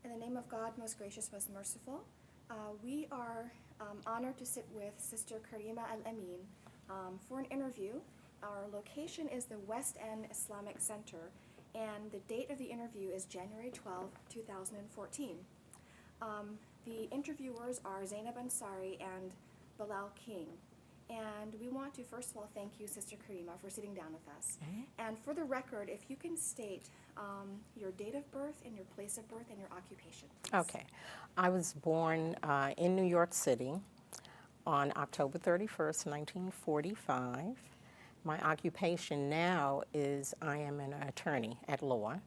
In the name of God, most gracious, most merciful, we are honored to sit with Sister Karimah Al-Amin for an interview. Our location is the West End Islamic Center, and the date of the interview is January 12, 2014. The interviewers are Zainab Ansari and Bilal King. And we want to, first of all, thank you, Sister Karimah, for sitting down with us. And for the record, if you can state your date of birth and your place of birth and your occupation, please. Okay. I was born in New York City on October 31st, 1945. My occupation now is I am an attorney at law,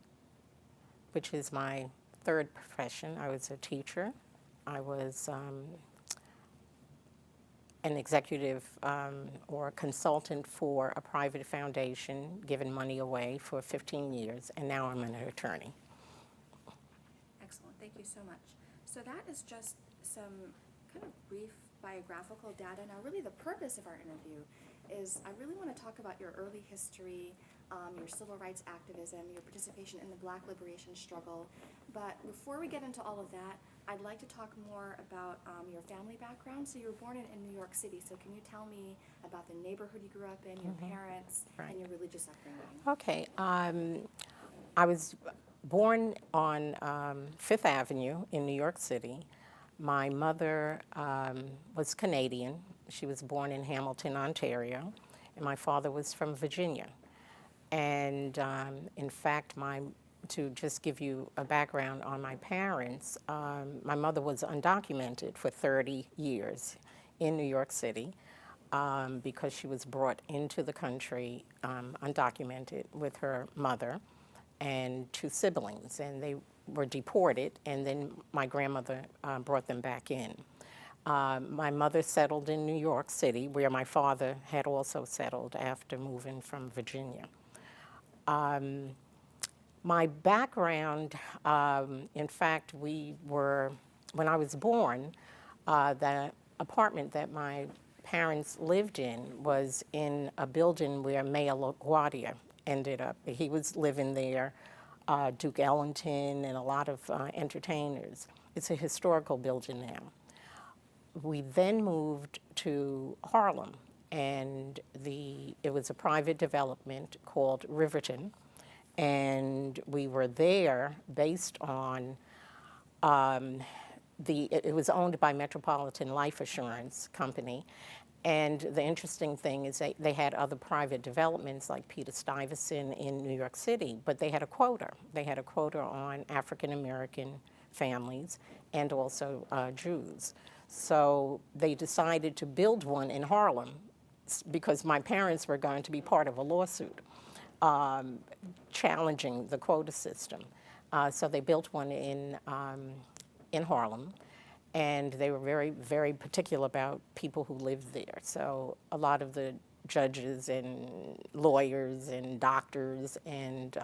which is my third profession. I was a teacher. I was an executive or consultant for a private foundation, giving money away for 15 years, and now I'm an attorney. Excellent, thank you so much. So that is just some kind of brief biographical data. Now really the purpose of our interview is I really want to talk about your early history, your civil rights activism, your participation in the Black liberation struggle. But before we get into all of that, I'd like to talk more about your family background. So you were born in New York City, so can you tell me about the neighborhood you grew up in, your parents, and your religious upbringing? Okay. I was born on Fifth Avenue in New York City. My mother was Canadian. She was born in Hamilton, Ontario, and my father was from Virginia. And in fact, to just give you a background on my parents, my mother was undocumented for 30 years in New York City because she was brought into the country undocumented with her mother and two siblings, and they were deported, and then my grandmother brought them back in. My mother settled in New York City, where my father had also settled after moving from Virginia. My background, in fact, when I was born, the apartment that my parents lived in was in a building where Mayor LaGuardia ended up. He was living there, Duke Ellington, and a lot of entertainers. It's a historical building now. We then moved to Harlem, and it was a private development called Riverton, and we were there based on it was owned by Metropolitan Life Assurance Company, and the interesting thing is they had other private developments like Peter Stuyvesant in New York City, but they had a quota. They had a quota on African American families and also Jews. So they decided to build one in Harlem because my parents were going to be part of a lawsuit challenging the quota system. So they built one in Harlem, and they were very, very particular about people who lived there. So a lot of the judges and lawyers and doctors and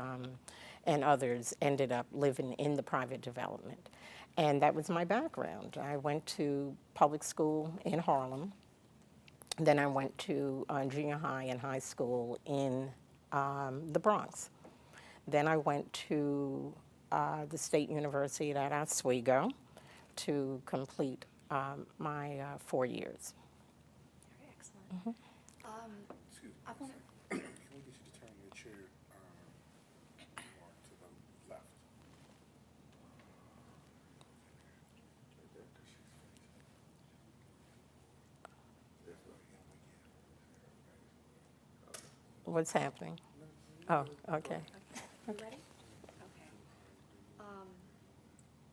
others ended up living in the private development. And that was my background. I went to public school in Harlem. Then I went to junior high and high school in the Bronx. Then I went to the State University at Oswego to complete my 4 years. Very excellent. Excuse me. I want Can we get you to turn your chair more to the left? What's happening? Oh, okay. You ready? Okay.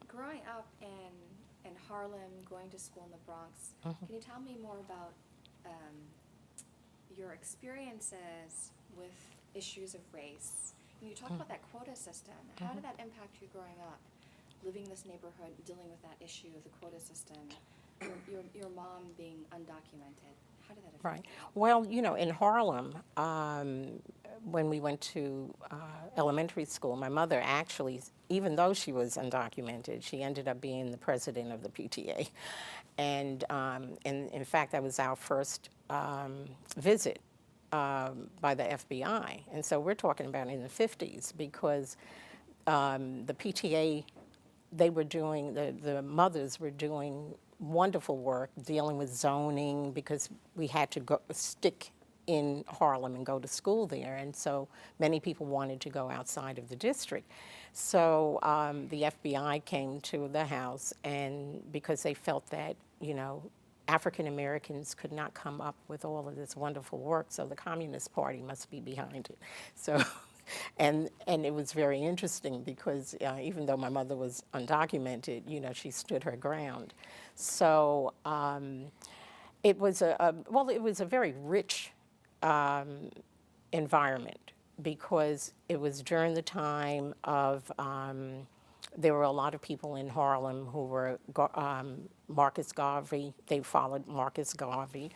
Growing up in Harlem, going to school in the Bronx, can you tell me more about your experiences with issues of race? And you talked about that quota system. How did that impact you growing up, living in this neighborhood, dealing with that issue of the quota system, your mom being undocumented? How did that affect Right. you? Well, you know, in Harlem, when we went to elementary school, my mother actually, even though she was undocumented, she ended up being the president of the PTA. And in fact, that was our first visit by the FBI. And so we're talking about in the 50s, because the PTA they were doing, the mothers were doing wonderful work dealing with zoning because we had to go stick in Harlem and go to school there, and so many people wanted to go outside of the district. So the FBI came to the house, and because they felt that, African Americans could not come up with all of this wonderful work, so the Communist Party must be behind it. So, and it was very interesting because even though my mother was undocumented, she stood her ground. So it was it was a very rich environment because it was during the time of there were a lot of people in Harlem who were Marcus Garvey. They followed Marcus Garvey.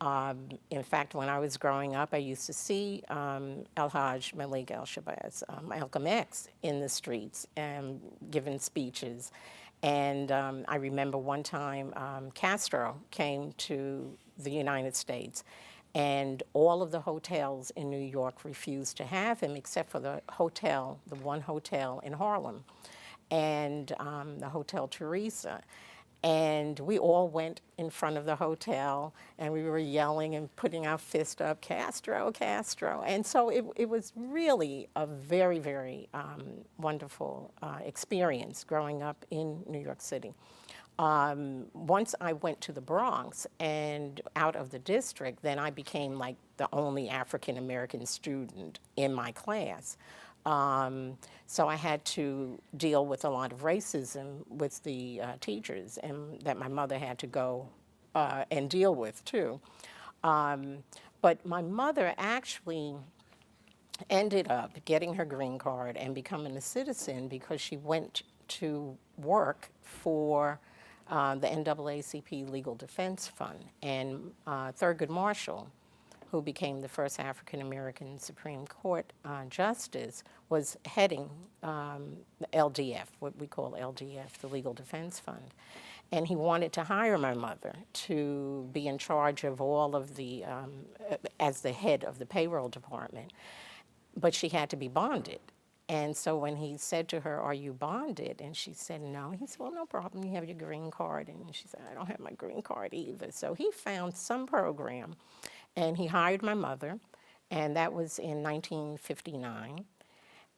In fact, when I was growing up, I used to see El Hajj Malik El Shabazz, Malcolm X, in the streets giving speeches. And I remember one time Castro came to the United States, and all of the hotels in New York refused to have him except for the one hotel in Harlem, and the Hotel Teresa. And we all went in front of the hotel, and we were yelling and putting our fist up, Castro, Castro. And so it was really a very, very wonderful experience growing up in New York City. Once I went to the Bronx and out of the district, then I became like the only African American student in my class. So I had to deal with a lot of racism with the teachers, and that my mother had to go and deal with too. But my mother actually ended up getting her green card and becoming a citizen because she went to work for the NAACP Legal Defense Fund. And Thurgood Marshall, who became the first African American Supreme Court justice, was heading the LDF, what we call LDF, the Legal Defense Fund. And he wanted to hire my mother to be in charge of all of the, as the head of the payroll department. But she had to be bonded. And so when he said to her, "Are you bonded?" and she said no, he said, "Well, no problem, you have your green card." And she said, "I don't have my green card either." So he found some program, and he hired my mother, and that was in 1959.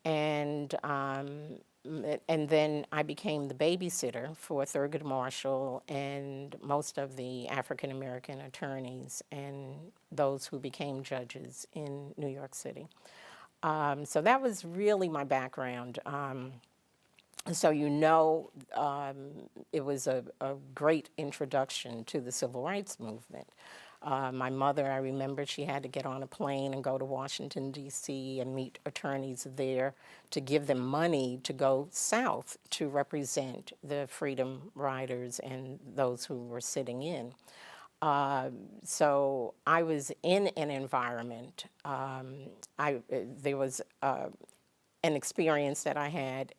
And then I became the babysitter for Thurgood Marshall and most of the African American attorneys and those who became judges in New York City. So that was really my background. So it was a great introduction to the civil rights movement. My mother, I remember she had to get on a plane and go to Washington, D.C. and meet attorneys there to give them money to go south to represent the Freedom Riders and those who were sitting in. So I was in an environment. There was an experience that I had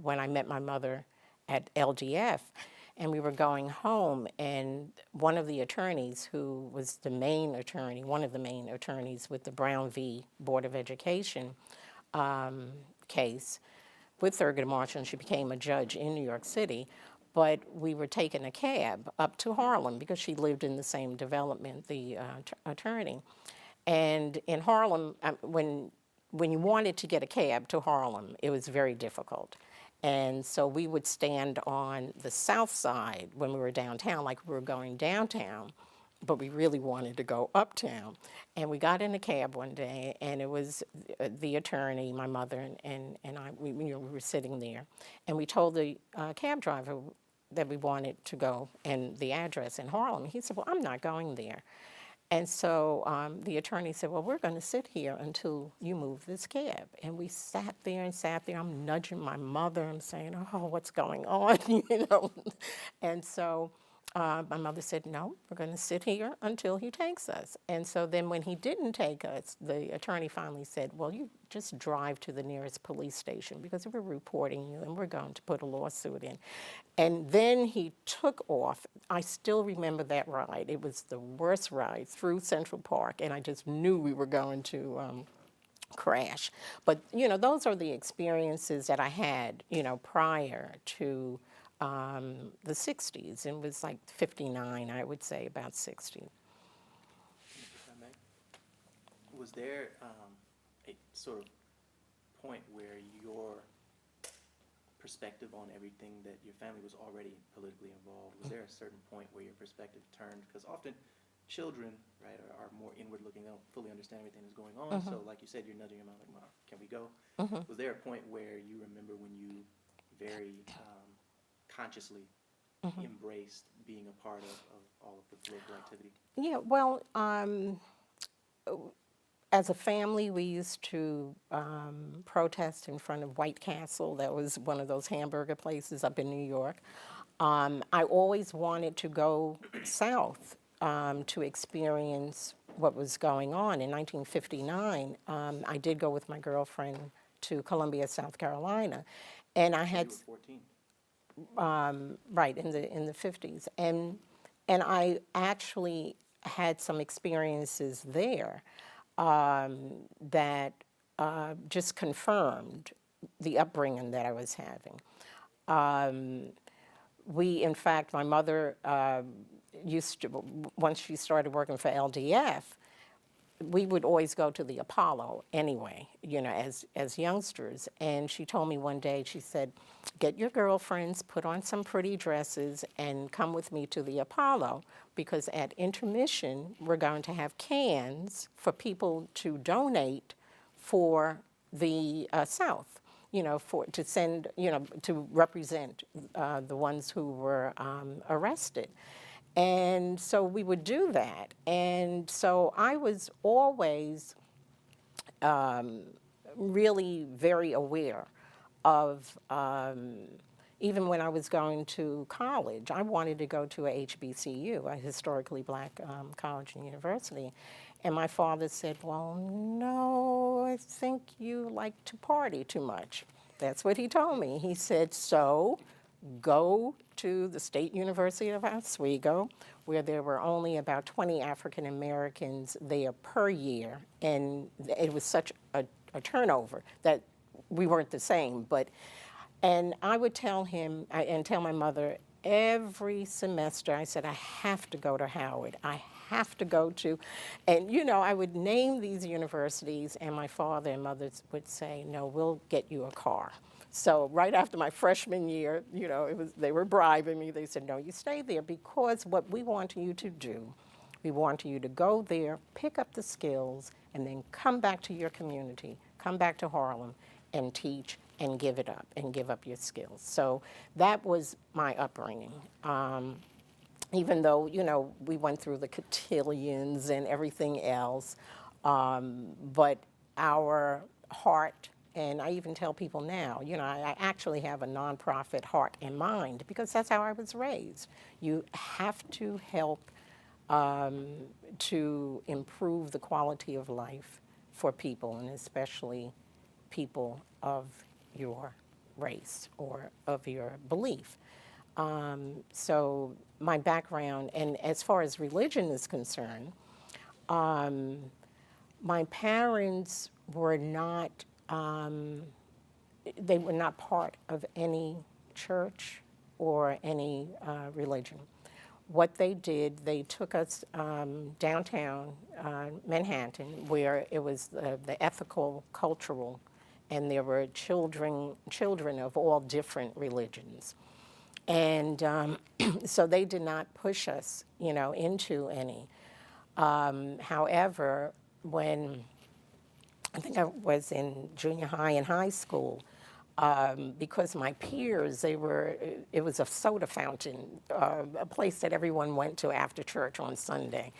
when I met my mother at LDF, and we were going home, and one of the attorneys who was the main attorney, one of the main attorneys with the Brown v. Board of Education case with Thurgood Marshall, and she became a judge in New York City, but we were taking a cab up to Harlem because she lived in the same development, the attorney. And in Harlem, when you wanted to get a cab to Harlem, it was very difficult. And so we would stand on the south side when we were downtown, like we were going downtown, but we really wanted to go uptown. And we got in a cab one day, and it was the attorney, my mother, and I, we were sitting there. And we told the cab driver that we wanted to go and the address in Harlem. He said, "Well, I'm not going there." And so the attorney said, "Well, we're going to sit here until you move this cab." And we sat there and sat there. I'm nudging my mother. I'm saying, "Oh, what's going on?" And so my mother said, "No, we're going to sit here until he takes us." And so then when he didn't take us, the attorney finally said, "Well, you just drive to the nearest police station because we're reporting you and we're going to put a lawsuit in." And then he took off. I still remember that ride. It was the worst ride through Central Park, and I just knew we were going to crash. But, those are the experiences that I had, prior to the 60s. It was like 59, I would say, about 60. If I may, was there a sort of point where your perspective on everything that your family was already politically involved, was there a certain point where your perspective turned? Because often children, right, are more inward looking. They don't fully understand everything that's going on. So like you said, you're nudging your mom like, Mom, can we go? Was there a point where you remember when you very consciously embraced being a part of all of the political activity? Yeah, well, as a family, we used to protest in front of White Castle. That was one of those hamburger places up in New York. I always wanted to go south to experience what was going on. In 1959, I did go with my girlfriend to Columbia, South Carolina, and I had You were 14. right in the 50s, and I actually had some experiences there that just confirmed the upbringing that I was having. In fact, my mother used to, once she started working for LDF, we would always go to the Apollo anyway, as youngsters. And she told me one day, she said, get your girlfriends, put on some pretty dresses, and come with me to the Apollo, because at intermission, we're going to have cans for people to donate for the South, to send, to represent the ones who were arrested. And so we would do that. And so I was always really very aware of, even when I was going to college, I wanted to go to a HBCU, a historically black college and university. And my father said, well, no, I think you like to party too much. That's what he told me. He said, so go to the State University of Oswego, where there were only about 20 African Americans there per year, and it was such a turnover that we weren't the same. And I would tell him, and tell my mother, every semester, I said, I have to go to Howard. I have to go to, and I would name these universities, and my father and mother would say, no, we'll get you a car. So right after my freshman year, they were bribing me. They said, no, you stay there, because what we want you to do, we want you to go there, pick up the skills, and then come back to your community, come back to Harlem, and teach and give it up, and give up your skills. So that was my upbringing. Even though, we went through the cotillions and everything else, but our heart, and I even tell people now, I actually have a nonprofit heart and mind, because that's how I was raised. You have to help to improve the quality of life for people, and especially people of your race or of your belief. So my background, and as far as religion is concerned, my parents were not, they were not part of any church or any religion. What they did, they took us downtown Manhattan, where it was the ethical, cultural, and there were children of all different religions. And so they did not push us, into any. However, when I think I was in junior high and high school, because my peers, it was a soda fountain, a place that everyone went to after church on Sunday.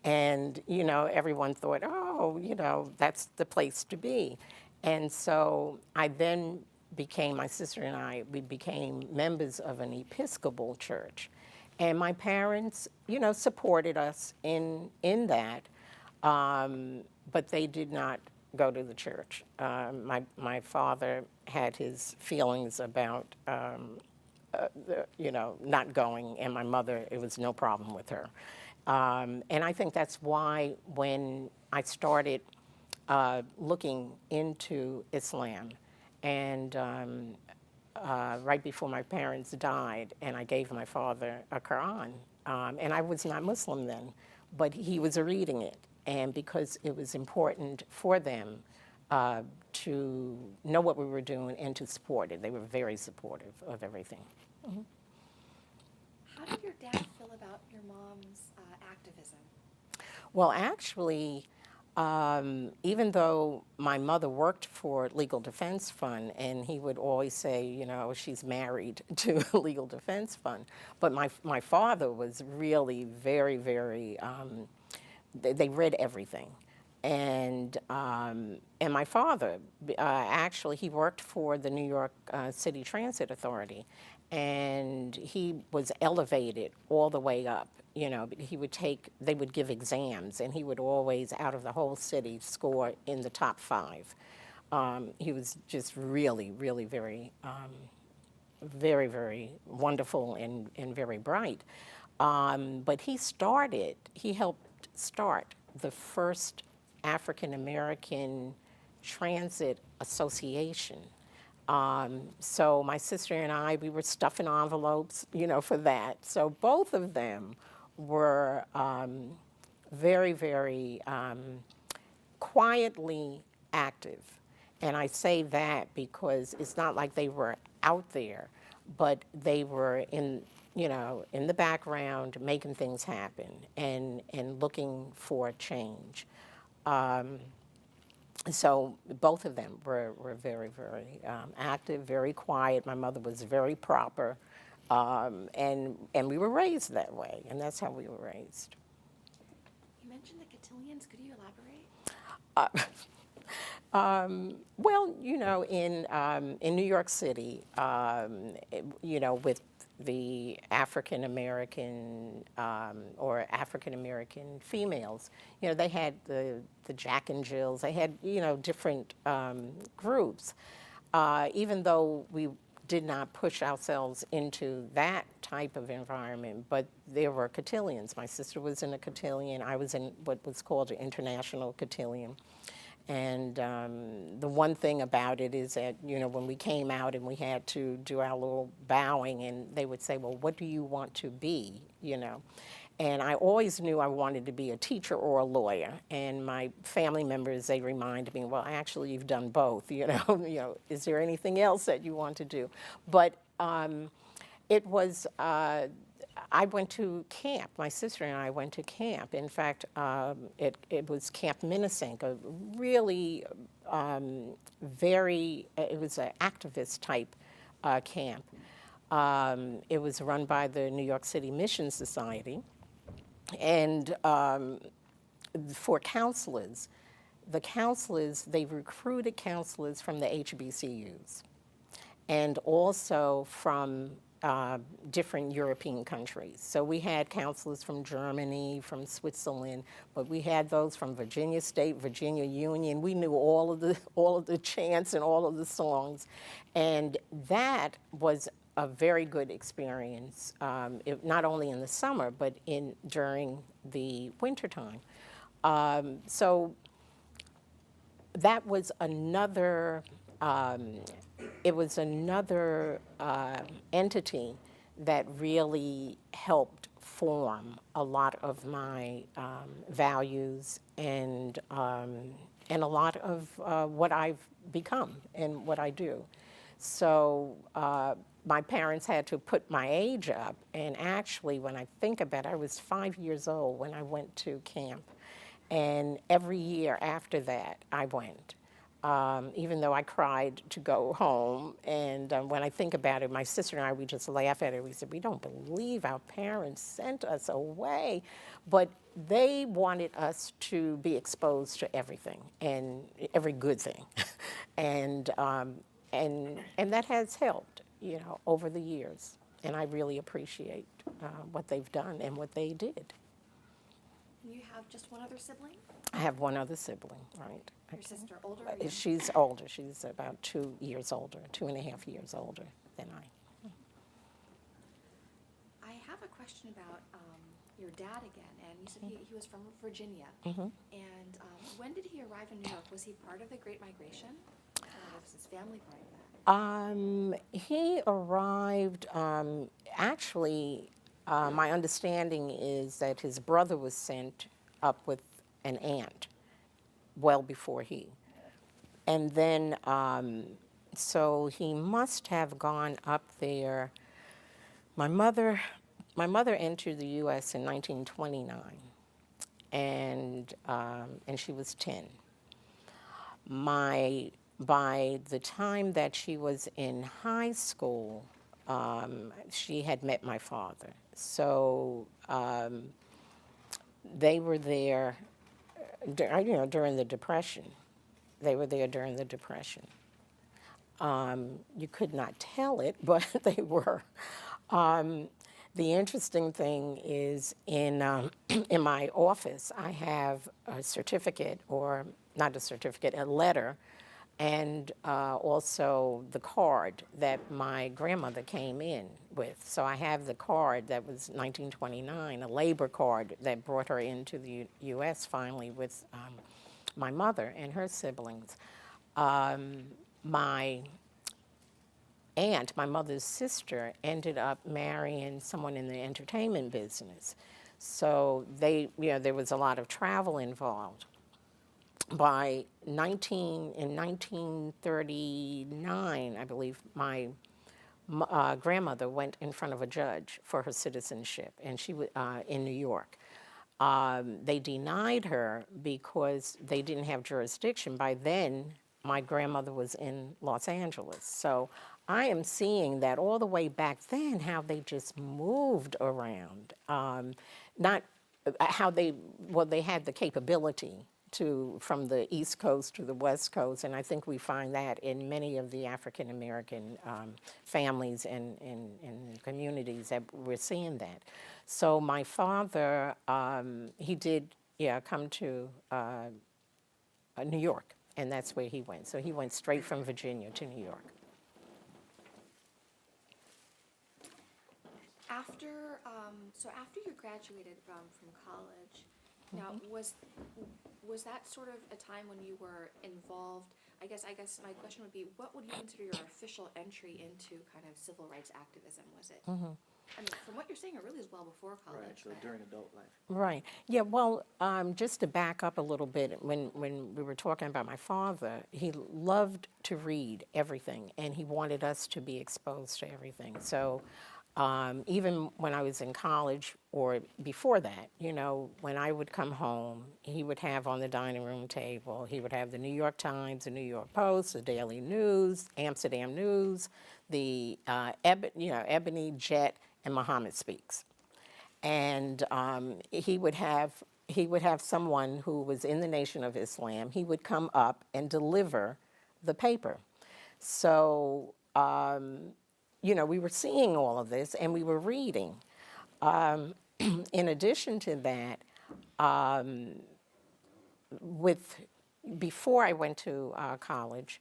And, everyone thought, oh, that's the place to be. And so I then my sister and I, we became members of an Episcopal church. And my parents, supported us in that, but they did not go to the church. My father had his feelings about, not going, and my mother, it was no problem with her. And I think that's why when I started looking into Islam. And right before my parents died, and I gave my father a Quran. And I was not Muslim then, but he was reading it. And because it was important for them to know what we were doing and to support it, they were very supportive of everything. How did your dad feel about your mom's activism? Well, actually, even though my mother worked for Legal Defense Fund, and he would always say, you know, she's married to Legal Defense Fund, but my father was really very, very, they read everything. And my father, actually, he worked for the New York City Transit Authority, and he was elevated all the way up. You know, they would give exams, and he would always, out of the whole city, score in the top 5. He was just really, really very, very, very wonderful and very bright. But he helped start the first African American Transit Association. So my sister and I, we were stuffing envelopes, you know, for that. So both of them were very, very quietly active. And I say that because it's not like they were out there, but they were in the background making things happen and looking for change. So both of them were very, very active, very quiet. My mother was very proper, and we were raised that way, and that's how we were raised. You mentioned the cotillions. Could you elaborate? Well, you know, in New York City, you know, with the African American or African American females, you know, they had the Jack and Jills. They had, you know, different groups. Even though we did not push ourselves into that type of environment, but there were cotillions. My sister was in a cotillion. I was in what was called an international cotillion. And the one thing about it is that, you know, when we came out and we had to do our little bowing, and they would say, well, what do you want to be, you know? And I always knew I wanted to be a teacher or a lawyer. And my family members, they reminded me, well, actually, you've done both, you know? You know, is there anything else that you want to do? But it was, I went to camp. My sister and I went to camp. In fact, it was Camp Minnesink, a really it was an activist type camp. It was run by the New York City Mission Society. And for counselors, they recruited counselors from the HBCUs and also from different European countries. So we had counselors from Germany, from Switzerland, but we had those from Virginia State, Virginia Union. We knew all of the chants and all of the songs, and that was a very good experience. Not only in the summer, but during the wintertime. So that was another. It was another entity that really helped form a lot of my values and a lot of what I've become and what I do. So my parents had to put my age up, and actually, when I think about it, I was 5 years old when I went to camp, and every year after that, I went. Even though I cried to go home. And when I think about it, my sister and I, we just laugh at it. We said, we don't believe our parents sent us away. But they wanted us to be exposed to everything, and every good thing. and that has helped, you know, over the years. And I really appreciate what they've done and what they did. You have just one other sibling? I have one other sibling, right. Your sister, older or younger? She's older. She's about 2 years older, 2.5 years older than I. I have a question about your dad again, and you said he was from Virginia. Mhm. And when did he arrive in New York? Was he part of the Great Migration? Or was his family part of that? He arrived, actually, my understanding is that his brother was sent up with an aunt well before he. And then, so he must have gone up there. My mother, my mother entered the U.S. in 1929, and she was 10. By the time that she was in high school, she had met my father. So they were there, during the Depression. They were there during the Depression. You could not tell it, but they were. The interesting thing is in my office, I have a certificate, or not a certificate, a letter, and also the card that my grandmother came in with. So I have the card that was 1929, a labor card that brought her into the U.S. finally with my mother and her siblings. My aunt, my mother's sister, ended up marrying someone in the entertainment business. So there was a lot of travel involved. In 1939, I believe, my grandmother went in front of a judge for her citizenship, and she was in New York. They denied her because they didn't have jurisdiction. By then, my grandmother was in Los Angeles. So I am seeing that all the way back then, how they just moved around. Not how they had the capability to, from the East Coast to the West Coast, and I think we find that in many of the African American families and communities that we're seeing that. So my father, he did, come to New York, and that's where he went. So he went straight from Virginia to New York. After you graduated from college, now was that sort of a time when you were involved? I guess my question would be, what would you consider your official entry into kind of civil rights activism? Was it? I mean, from what you're saying, it really is well before college. Right, so during adult life. Right. Yeah, well, just to back up a little bit, when we were talking about my father, he loved to read everything, and he wanted us to be exposed to everything. So even when I was in college or before that, when I would come home, he would have on the dining room table, he would have the New York Times, the New York Post, the Daily News, Amsterdam News, the Ebony, Jet, and Muhammad Speaks. And he would have someone who was in the Nation of Islam. He would come up and deliver the paper. So we were seeing all of this, and we were reading. In addition to that, before I went to college,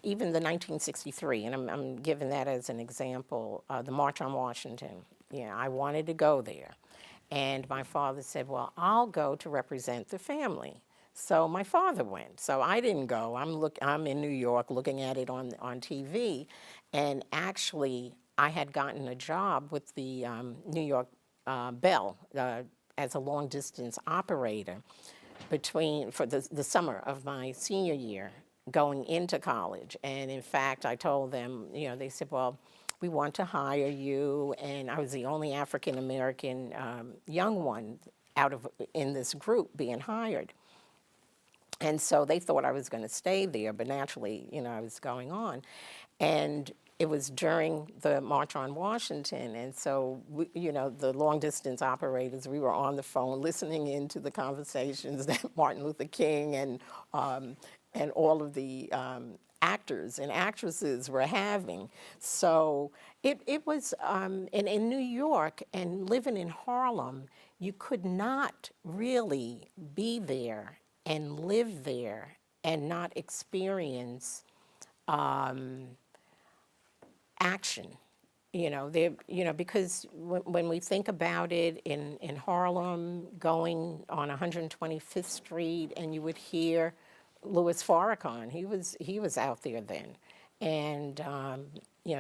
even the 1963, and I'm giving that as an example, the March on Washington. I wanted to go there. And my father said, well, I'll go to represent the family. So my father went. So I didn't go. I'm in New York looking at it on TV. And actually, I had gotten a job with the New York Bell as a long-distance operator for the summer of my senior year going into college. And in fact, I told them, they said, well, we want to hire you. And I was the only African American young one in this group being hired. And so they thought I was going to stay there, but naturally, I was going on. And it was during the March on Washington, and so, the long-distance operators, we were on the phone listening into the conversations that Martin Luther King and all of the actors and actresses were having. So it was, in New York and living in Harlem, you could not really be there and live there and not experience action Because when we think about it in Harlem, going on 125th Street, and you would hear Louis Farrakhan, he was out there then, and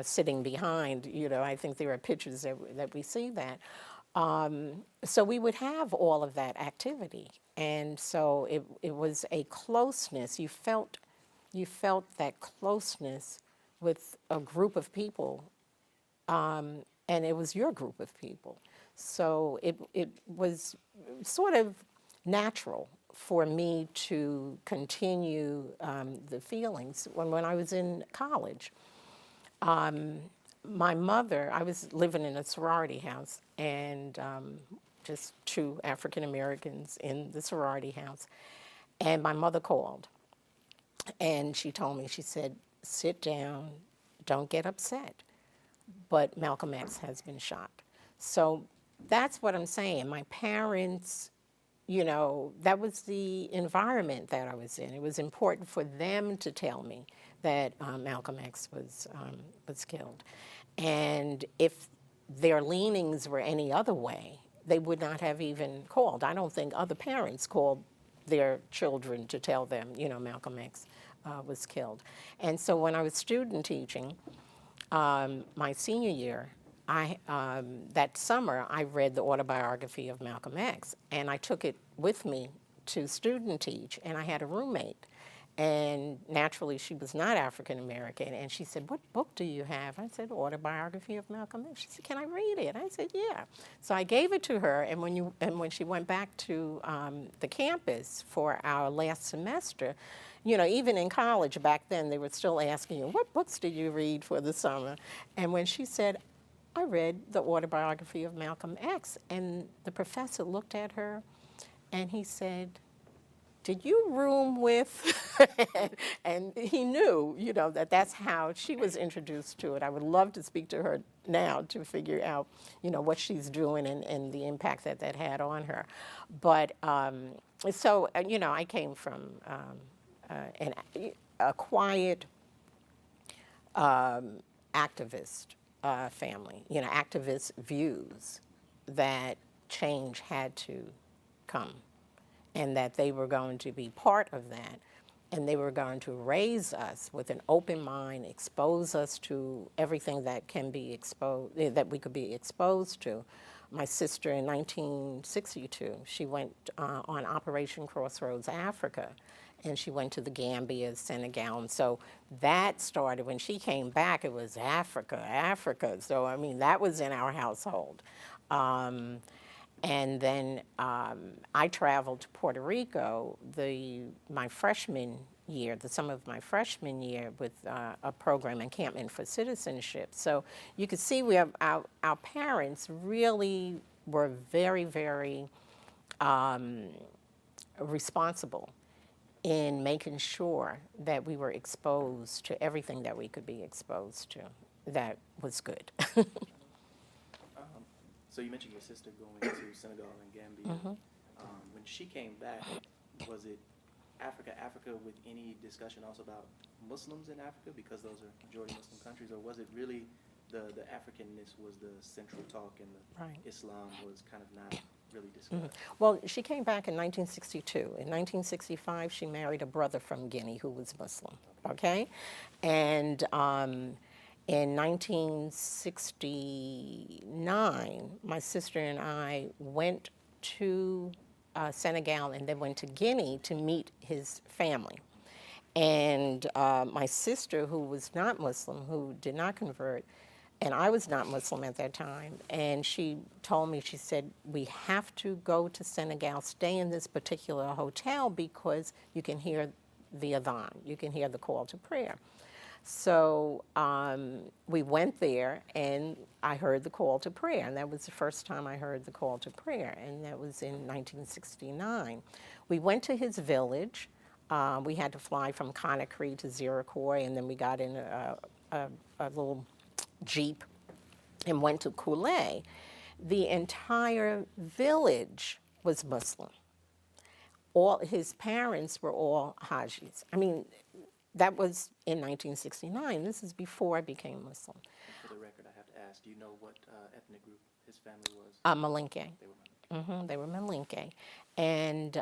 sitting behind. I think there are pictures that we see that. So we would have all of that activity, and so it was a closeness. You felt that closeness with a group of people, and it was your group of people. So it was sort of natural for me to continue the feelings. When I was in college, my mother, I was living in a sorority house, and just two African Americans in the sorority house. And my mother called, and she told me, she said, sit down, don't get upset, but Malcolm X has been shot. So that's what I'm saying. My parents, that was the environment that I was in. It was important for them to tell me that Malcolm X was killed. And if their leanings were any other way, they would not have even called. I don't think other parents called their children to tell them, Malcolm X was killed. And so when I was student teaching, my senior year, that summer, I read the autobiography of Malcolm X, and I took it with me to student teach, and I had a roommate. And naturally, she was not African American, and she said, what book do you have? I said, autobiography of Malcolm X. She said, can I read it? I said, yeah. So I gave it to her, and when she went back to the campus for our last semester, even in college back then, they were still asking you, what books did you read for the summer? And when she said, I read the autobiography of Malcolm X, and the professor looked at her, and he said, did you room with, and he knew, that's how she was introduced to it. I would love to speak to her now to figure out, what she's doing and the impact that had on her. But I came from a quiet activist family, activist views that change had to come, and that they were going to be part of that, and they were going to raise us with an open mind, expose us to everything that can be exposed, that we could be exposed to. My sister in 1962, she went on Operation Crossroads Africa, and she went to the Gambia, Senegal, and so that started. When she came back, it was Africa, Africa. So that was in our household. And then I traveled to Puerto Rico my freshman year, the summer of my freshman year, with a program, Encampment for Citizenship. So you could see our parents really were very, very responsible in making sure that we were exposed to everything that we could be exposed to that was good. So you mentioned your sister going to Senegal and Gambia. When she came back, was it Africa with any discussion also about Muslims in Africa, because those are majority Muslim countries, or was it really the Africanness was the central talk, and the Right. Islam was kind of not really discussed? Well, she came back in 1962. In 1965, she married a brother from Guinea who was Muslim, okay? And in 1969, my sister and I went to Senegal and then went to Guinea to meet his family. And my sister, who was not Muslim, who did not convert, and I was not Muslim at that time, and she told me, she said, we have to go to Senegal, stay in this particular hotel because you can hear the adhan, you can hear the call to prayer. So we went there, and I heard the call to prayer, and that was the first time I heard the call to prayer, and that was in 1969. We went to his village. We had to fly from Conakry to Zirakoy, and then we got in a little Jeep and went to Koulé. The entire village was Muslim. All his parents were all Hajis. That was in 1969. This is before I became Muslim. For the record, I have to ask, do you know what ethnic group his family was? Malinke. They were Malinke. They were Malinke. And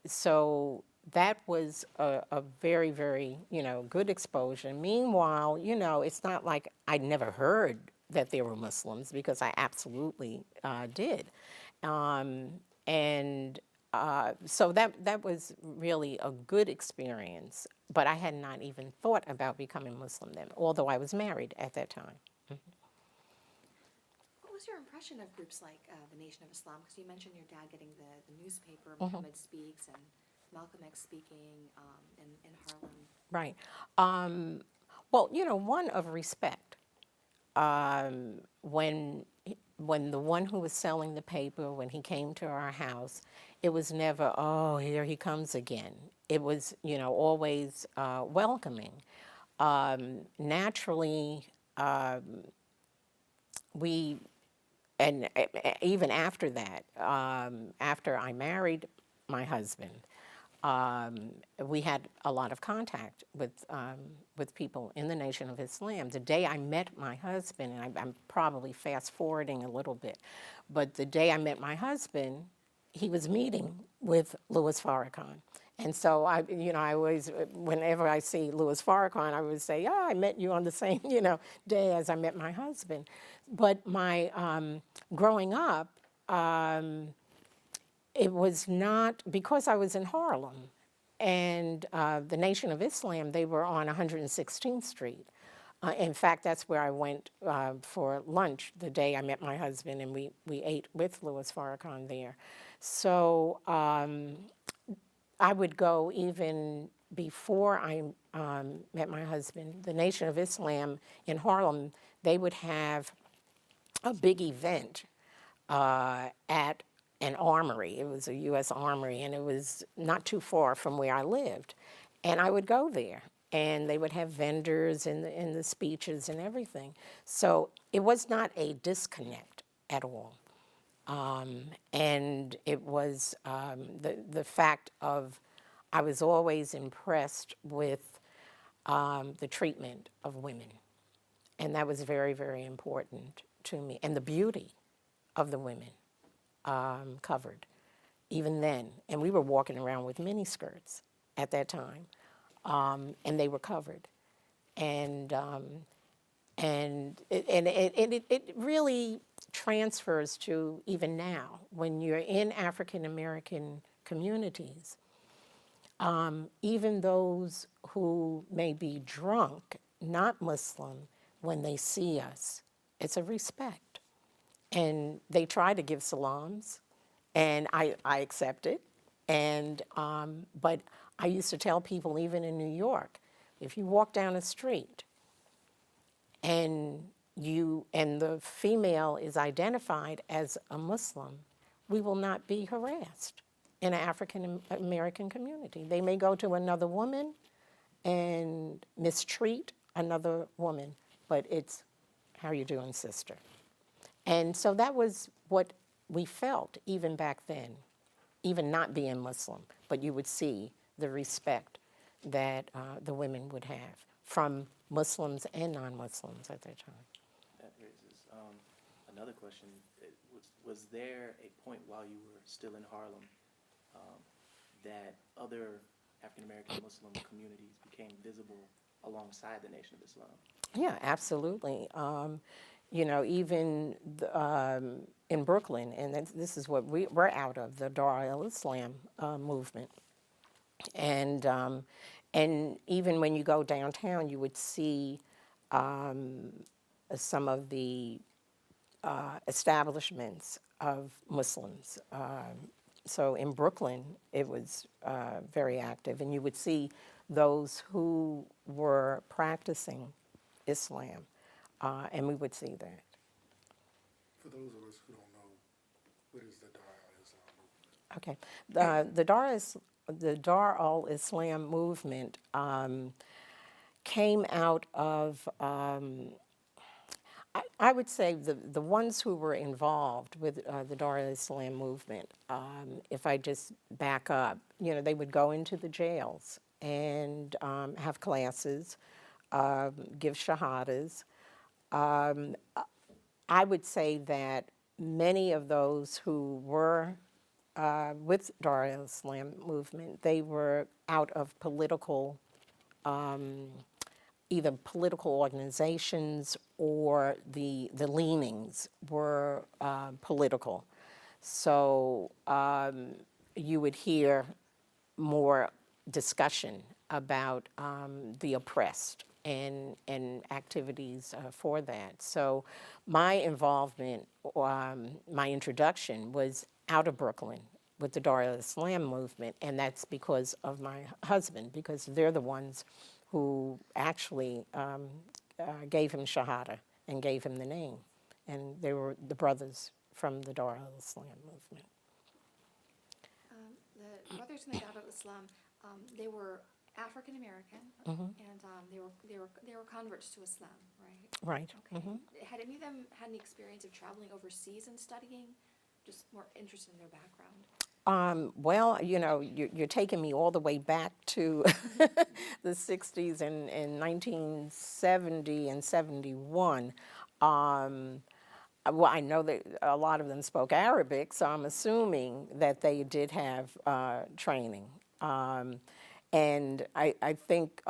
so that was a very, very, good exposure. Meanwhile, it's not like I'd never heard that there were Muslims, because I absolutely did. And so that was really a good experience. But I had not even thought about becoming Muslim then, although I was married at that time. What was your impression of groups like the Nation of Islam? Because you mentioned your dad getting the newspaper, Muhammad Speaks, and Malcolm X speaking in Harlem. Right. Well, one of respect. When the one who was selling the paper, when he came to our house, it was never, oh, here he comes again. It was, always welcoming. Naturally, we, and even after that, after I married my husband, we had a lot of contact with people in the Nation of Islam. The day I met my husband, and I'm probably fast forwarding a little bit, but the day I met my husband, he was meeting with Louis Farrakhan. And so I always, whenever I see Louis Farrakhan, I would say, I met you on the same, day as I met my husband. But my growing up, it was not, because I was in Harlem, and the Nation of Islam, they were on 116th Street. In fact, that's where I went for lunch the day I met my husband, and we ate with Louis Farrakhan there. So I would go even before I met my husband. The Nation of Islam in Harlem, they would have a big event at an armory. It was a U.S. armory, and it was not too far from where I lived. And I would go there, and they would have vendors in the speeches and everything. So it was not a disconnect at all. And it was the fact of, I was always impressed with the treatment of women. And that was very, very important to me. And the beauty of the women covered, even then. And we were walking around with mini skirts at that time, and they were covered. And it really transfers to even now, when you're in African American communities, even those who may be drunk, not Muslim, when they see us, it's a respect. And they try to give salams, and I accept it. And but I used to tell people, even in New York, if you walk down a street and the female is identified as a Muslim, we will not be harassed in an African American community. They may go to another woman and mistreat another woman, but it's, how you doing, sister? And so that was what we felt even back then, even not being Muslim, but you would see the respect that the women would have from Muslims and non-Muslims at that time. That raises another question. Was there a point while you were still in Harlem that other African American Muslim communities became visible alongside the Nation of Islam? Yeah, absolutely. Even in Brooklyn, and this is what we're out of, the Dar al-Islam movement. And even when you go downtown, you would see some of the establishments of Muslims. So in Brooklyn, it was very active, and you would see those who were practicing Islam, and we would see that. For those of us who don't know, what is the Dar al-Islam movement? Okay, the Dar al-Islam movement came out of, I would say, the ones who were involved with the Dar al-Islam movement, if I just back up, they would go into the jails and have classes, give shahadas, I would say that many of those who were with Dar al-Islam movement, they were out of political, either political organizations or the leanings were political. So you would hear more discussion about the oppressed and activities for that. So my involvement, my introduction was out of Brooklyn with the Dar al-Islam movement, and that's because of my husband, because they're the ones who actually gave him Shahada and gave him the name. And they were the brothers from the Dar al-Islam movement. The brothers in the Dawah Islam, they were African American, and they were converts to Islam, right? Right. Okay. Had any of them had any experience of traveling overseas and studying? Just more interested in their background. Well, you know, you're taking me all the way back to the 60s and 1970 and 71. Well, I know that a lot of them spoke Arabic, so I'm assuming that they did have training. And I think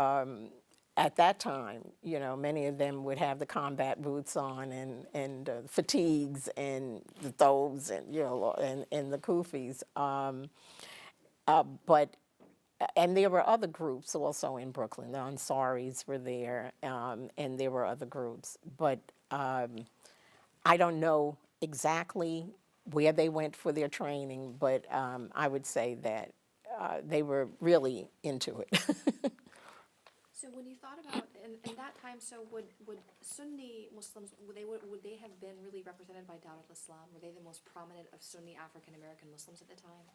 at that time, you know, many of them would have the combat boots on and fatigues and the thobes and, you know, and the kufis. And there were other groups also in Brooklyn. The Ansaris were there, and there were other groups. But I don't know exactly where they went for their training, but I would say that they were really into it. So when you thought about in that time, so would Sunni Muslims would they have been really represented by Dawah al-Islam? Were they the most prominent of Sunni African American Muslims at the time?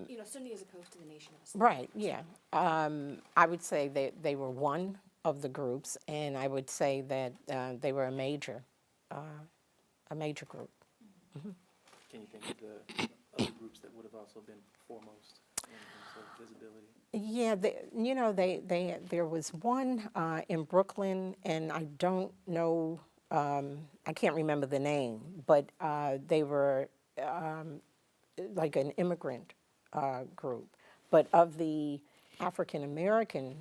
You know, Sunni as opposed to the Nation of Islam. Right, yeah. I would say they were one of the groups, and I would say that they were a major group. Can you think of the other groups that would have also been foremost in sort of visibility? Yeah, you know, there was one in Brooklyn, and I don't know, I can't remember the name, but they were like an immigrant group. But of the African American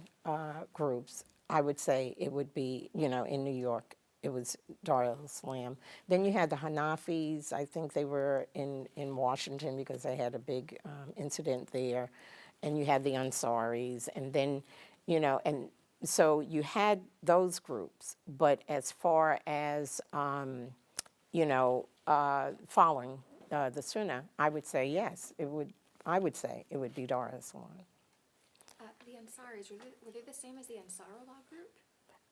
groups, I would say it would be, you know, in New York, it was Dar al-Islam. Then you had the Hanafis. I think they were in Washington because they had a big incident there. And you had the Ansaris. And then, you know, and so you had those groups. But as far as, you know, following the Sunnah, I would say yes. I would say it would be Dar al-Islam. The Ansaris, were they the same as the Ansarullah group?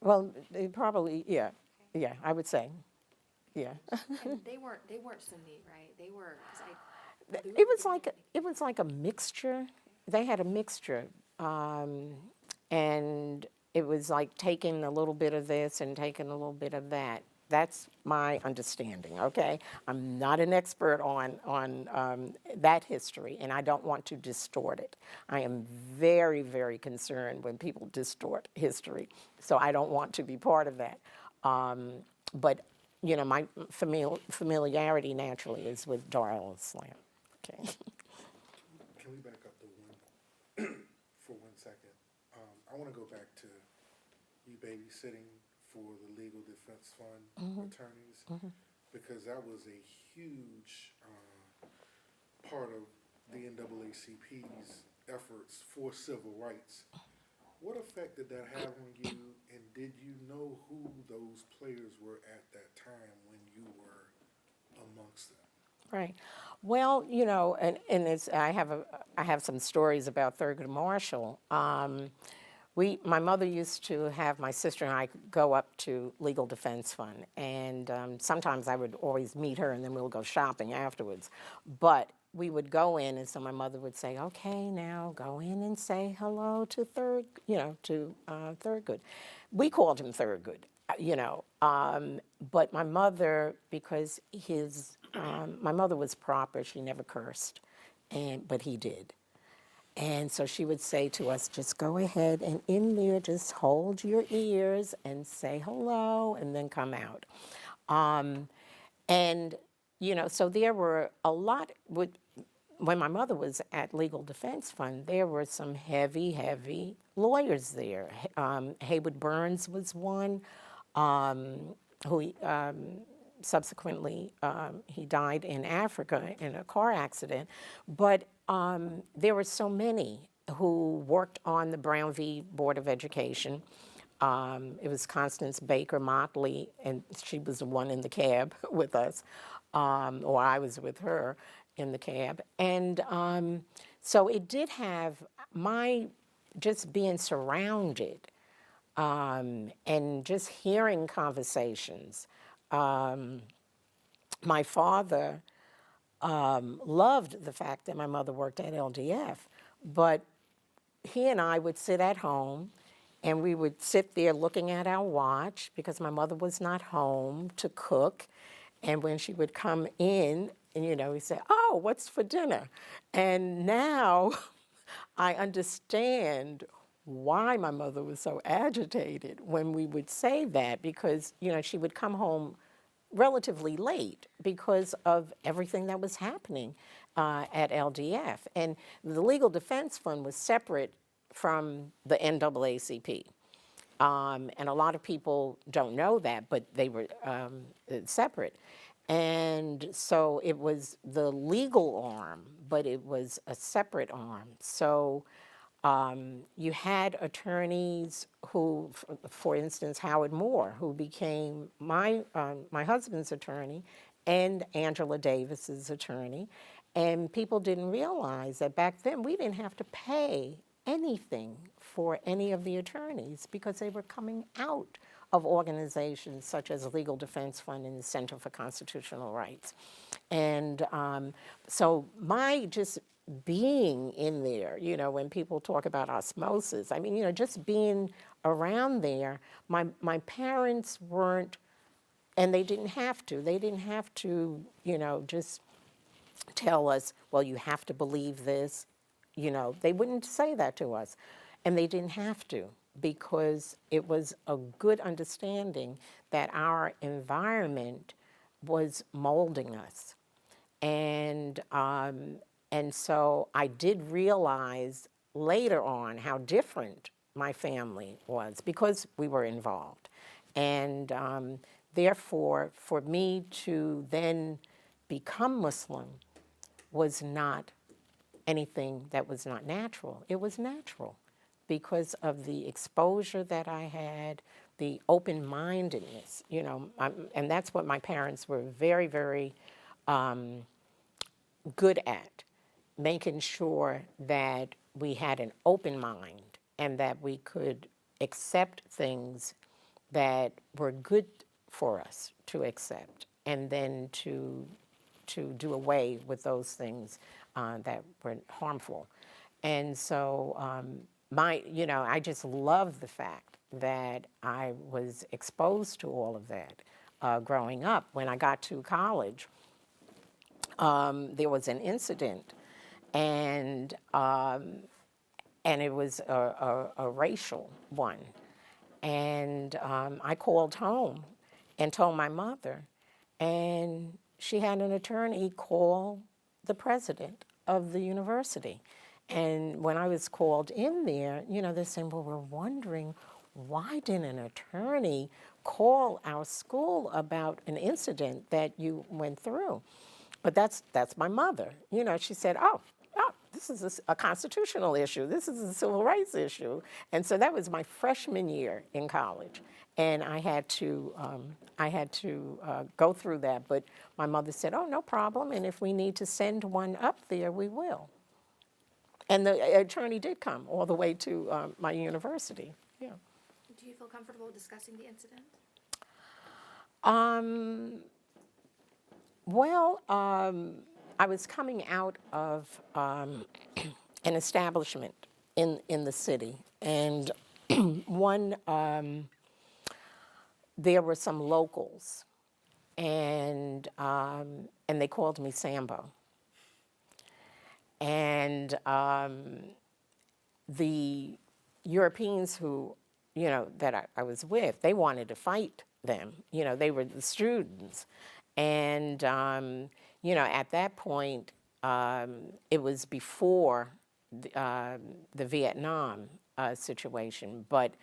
Well, they probably, yeah. Yeah, I would say, yeah. And they weren't Sunni, right? They were. 'Cause It was like a mixture. They had a mixture, and it was like taking a little bit of this and taking a little bit of that. That's my understanding. Okay, I'm not an expert on that history, and I don't want to distort it. I am very, very concerned when people distort history, so I don't want to be part of that. But, you know, my familiarity naturally is with Dar al-Islam. Okay. Can we back up to for 1 second? I want to go back to you babysitting for the Legal Defense Fund attorneys, because that was a huge part of the NAACP's efforts for civil rights. What effect did that have on you, and did you know who those players were at that time when you were amongst them? Right. Well, you know, and it's, I have some stories about Thurgood Marshall. My mother used to have my sister and I go up to Legal Defense Fund, and sometimes I would always meet her, and then we'll go shopping afterwards. But we would go in, and so my mother would say, "Okay, now go in and say hello to Thurgood." We called him Thurgood, you know. But my mother, because my mother was proper, she never cursed, but he did. And so she would say to us, just go ahead and in there, just hold your ears and say hello and then come out. Um, and, so there were a lot, when my mother was at Legal Defense Fund, there were some heavy, heavy lawyers there. Haywood Burns was one, who subsequently he died in Africa in a car accident. But there were so many who worked on the Brown v. Board of Education. It was Constance Baker Motley, and she was the one in the cab with us, or I was with her in the cab. And so it did have my just being surrounded and just hearing conversations. My father loved the fact that my mother worked at LDF, but he and I would sit at home and we would sit there looking at our watch because my mother was not home to cook. And when she would come in, and he'd say, "Oh, what's for dinner?" And now I understand why my mother was so agitated when we would say that, because she would come home relatively late because of everything that was happening at LDF. And the Legal Defense Fund was separate from the NAACP. And a lot of people don't know that, but they were separate. And so it was the legal arm, but it was a separate arm. So you had attorneys who, for instance, Howard Moore, who became my husband's attorney and Angela Davis's attorney. And people didn't realize that back then we didn't have to pay anything for any of the attorneys because they were coming out of organizations such as Legal Defense Fund and the Center for Constitutional Rights. And so my just being in there, when people talk about osmosis, I mean, just being around there, my parents weren't, and they didn't have to, just tell us, well, you have to believe this. They wouldn't say that to us. And they didn't have to, because it was a good understanding that our environment was molding us. And so I did realize later on how different my family was because we were involved. And therefore, for me to then become Muslim was not anything that was not natural. It was natural because of the exposure that I had, the open-mindedness, and that's what my parents were very, very good at, making sure that we had an open mind and that we could accept things that were good for us to accept, and then to do away with those things that were harmful. And so I just love the fact that I was exposed to all of that growing up. When I got to college, there was an incident, and it was a racial one. And I called home and told my mother, and she had an attorney call the president of the university. And when I was called in there, they're saying, well, we're wondering, why didn't an attorney call our school about an incident that you went through? But that's my mother. She said, oh, this is a constitutional issue. This is a civil rights issue. And so that was my freshman year in college. And I had to go through that. But my mother said, oh, no problem. And if we need to send one up there, we will. And the attorney did come all the way to my university. Yeah. Do you feel comfortable discussing the incident? Well, I was coming out of an establishment in the city, and there were some locals, and they called me Sambo. And the Europeans who, that I was with, they wanted to fight them. They were the students. And, at that point, it was before the Vietnam situation. But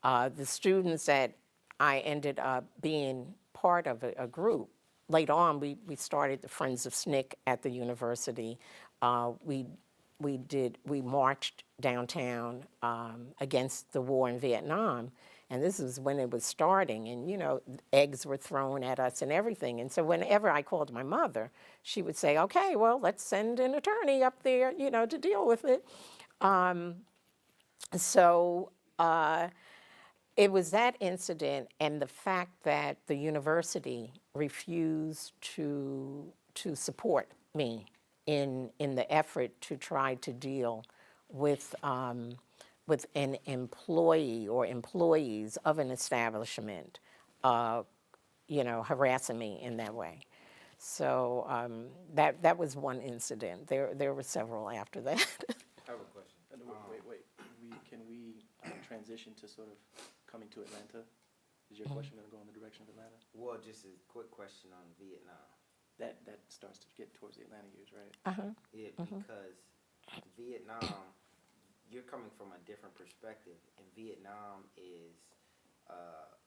the students that I ended up being part of a group, later on, we started the Friends of SNCC at the university. We marched downtown against the war in Vietnam, and this is when it was starting, and eggs were thrown at us and everything. And so whenever I called my mother, she would say, okay, well, let's send an attorney up there, to deal with it. So it was that incident and the fact that the university refused to support me in the effort to try to deal with an employee or employees of an establishment, harassing me in that way. So that was one incident. There were several after that. I have a question. Wait. Can we transition to sort of coming to Atlanta? Is your question going to go in the direction of Atlanta? Well, just a quick question on Vietnam. That starts to get towards the Atlanta years, right? Yeah, because Vietnam, you're coming from a different perspective, and Vietnam is,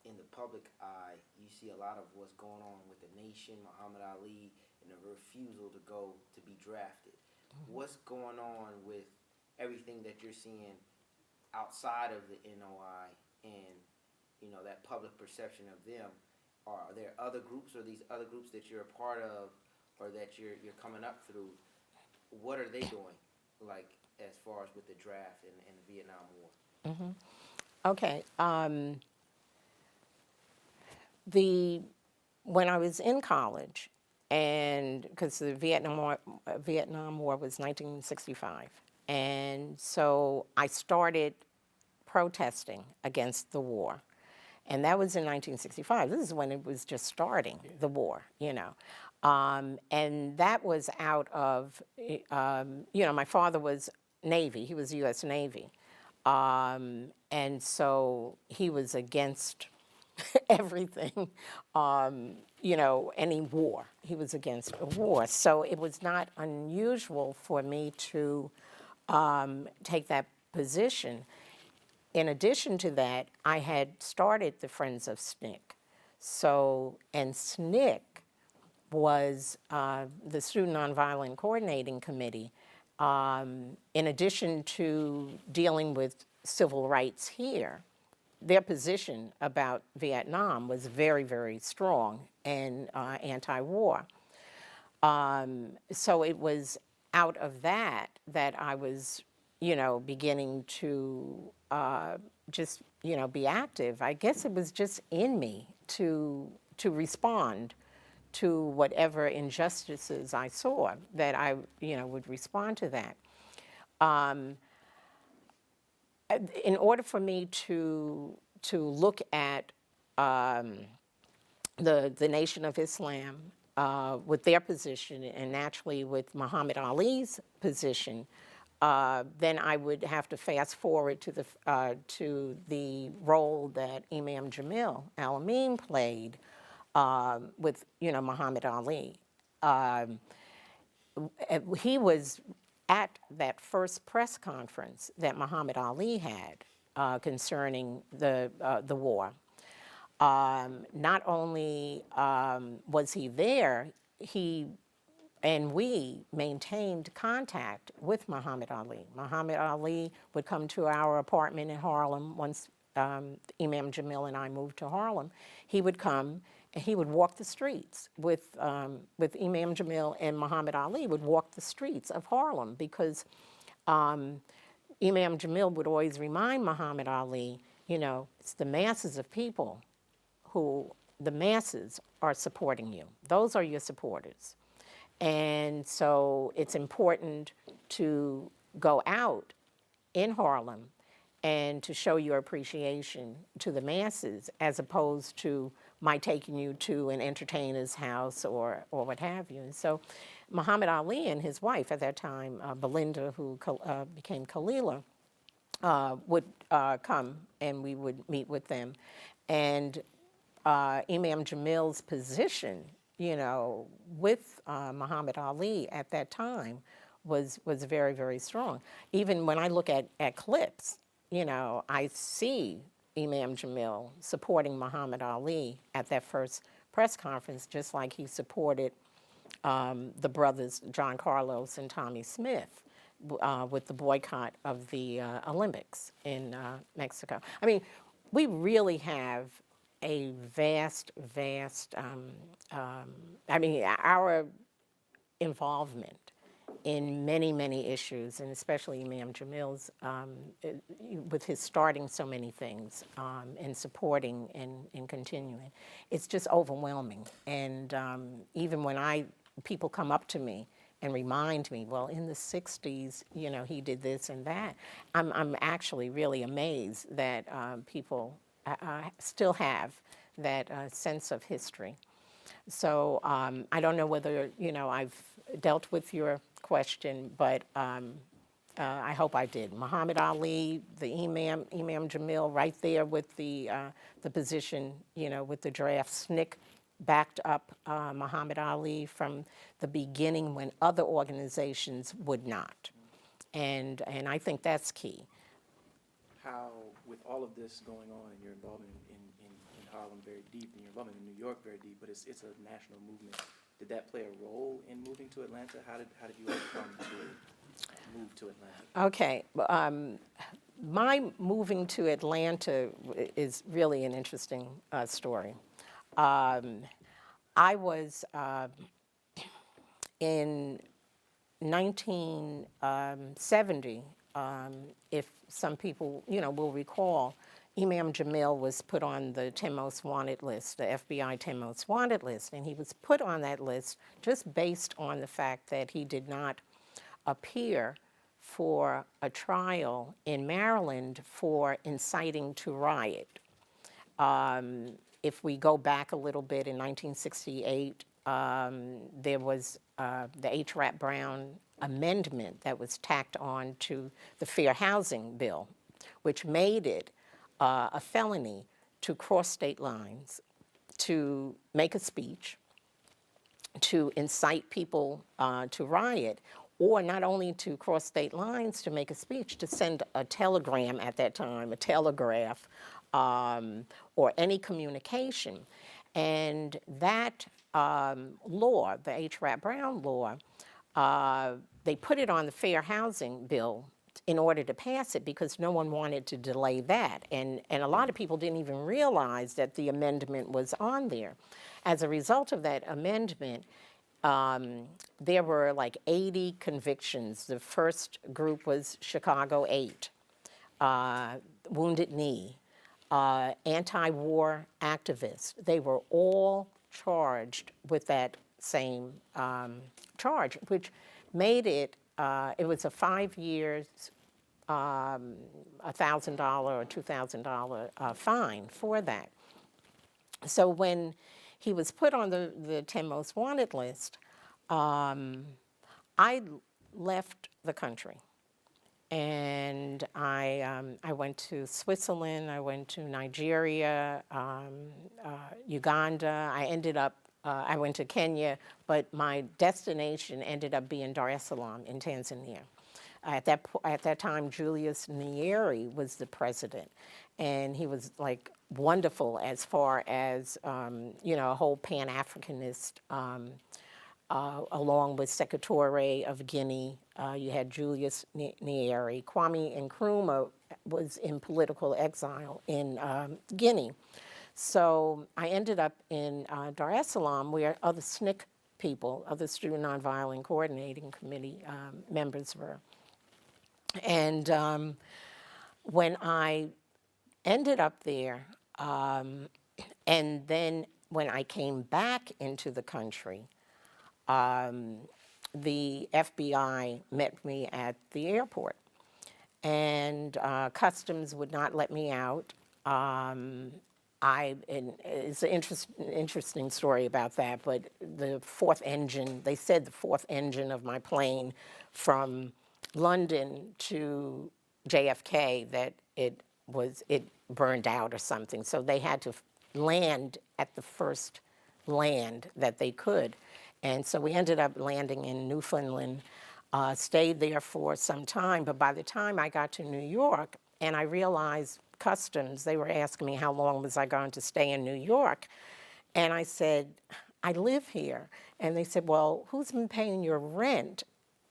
in the public eye, you see a lot of what's going on with the nation, Muhammad Ali, and the refusal to go to be drafted. What's going on with everything that you're seeing outside of the NOI and, that public perception of them? Are there other groups, or these other groups that you're a part of or that you're coming up through? What are they doing, like, as far as with the draft and the Vietnam War? Okay. When I was in college, and because the Vietnam War was 1965, and so I started protesting against the war. And that was in 1965. This is when it was just starting, the war, And that was out of, my father was Navy. He was U.S. Navy. And so he was against everything, any war. He was against a war. So it was not unusual for me to take that position. In addition to that, I had started the Friends of SNCC. So, and SNCC was the Student Nonviolent Coordinating Committee. In addition to dealing with civil rights here, their position about Vietnam was very, very strong and anti-war. So it was out of that I was, beginning to just, be active. I guess it was just in me to respond to whatever injustices I saw, that I, would respond to that. In order for me to look at the Nation of Islam with their position, and naturally with Muhammad Ali's position, then I would have to fast forward to the role that Imam Jamil Al-Amin played with Muhammad Ali. He was at that first press conference that Muhammad Ali had concerning the war. Not only was he there, we maintained contact with Muhammad Ali. Muhammad Ali would come to our apartment in Harlem once Imam Jamil and I moved to Harlem. He would come and he would walk the streets with Imam Jamil, and Muhammad Ali would walk the streets of Harlem, because Imam Jamil would always remind Muhammad Ali, it's the masses of people the masses are supporting you. Those are your supporters. And so it's important to go out in Harlem and to show your appreciation to the masses, as opposed to my taking you to an entertainer's house or what have you. And so Muhammad Ali and his wife at that time, Belinda, who became Khalila, would come and we would meet with them. And Imam Jamil's position, with Muhammad Ali at that time was very, very strong. Even when I look at clips, I see Imam Jamil supporting Muhammad Ali at that first press conference, just like he supported the brothers John Carlos and Tommy Smith with the boycott of the Olympics in Mexico. I mean, we really have a vast, our involvement in many, many issues, and especially Imam Jamil's, with his starting so many things and supporting and continuing. It's just overwhelming. And even when people come up to me and remind me, well, in the 60s, he did this and that, I'm actually really amazed that people still have that sense of history. So I don't know whether, I've dealt with your question, but I hope I did. Muhammad Ali, the Imam Jamil, right there with the position, with the draft. SNCC backed up Muhammad Ali from the beginning when other organizations would not. And I think that's key. How, with all of this going on, and your involvement in Harlem very deep, and your involvement in New York very deep, but it's a national movement. Did that play a role in moving to Atlanta? How did you all come to move to Atlanta? Okay. My moving to Atlanta is really an interesting story. I was in 1970, if some people, will recall, Imam Jamil was put on the 10 most wanted list, the FBI 10 most wanted list, and he was put on that list just based on the fact that he did not appear for a trial in Maryland for inciting to riot. If we go back a little bit, in 1968, there was the H. Rap Brown amendment that was tacked on to the Fair Housing Bill, which made it a felony to cross state lines, to make a speech, to incite people to riot, or not only to cross state lines to make a speech, to send a telegram at that time, a telegraph, or any communication. And that law, the H. Rap Brown law, they put it on the Fair Housing Bill in order to pass it because no one wanted to delay that. And a lot of people didn't even realize that the amendment was on there. As a result of that amendment, there were like 80 convictions. The first group was Chicago 8, Wounded Knee, anti-war activists. They were all charged with that same charge, which made it, it was a 5 years, $1,000 or $2,000 fine for that. So when he was put on the 10 most wanted list, I left the country. And I went to Switzerland, I went to Nigeria, Uganda. I went to Kenya, but my destination ended up being Dar es Salaam in Tanzania. At that time, Julius Nyerere was the president, and he was like wonderful as far as a whole Pan-Africanist. Along with Secretary of Guinea, you had Julius Nyerere. Kwame Nkrumah was in political exile in Guinea. So I ended up in Dar es Salaam, where other SNCC people, other Student Nonviolent Coordinating Committee members were. And when I ended up there, and then when I came back into the country, the FBI met me at the airport, and Customs would not let me out. And it's an interesting story about that, but the fourth engine, they said the fourth engine of my plane from London to JFK that it burned out or something. So they had to land at the first land that they could. And so we ended up landing in Newfoundland, stayed there for some time. But by the time I got to New York and I realized customs, they were asking me how long was I going to stay in New York. And I said, I live here. And they said, well, who's been paying your rent?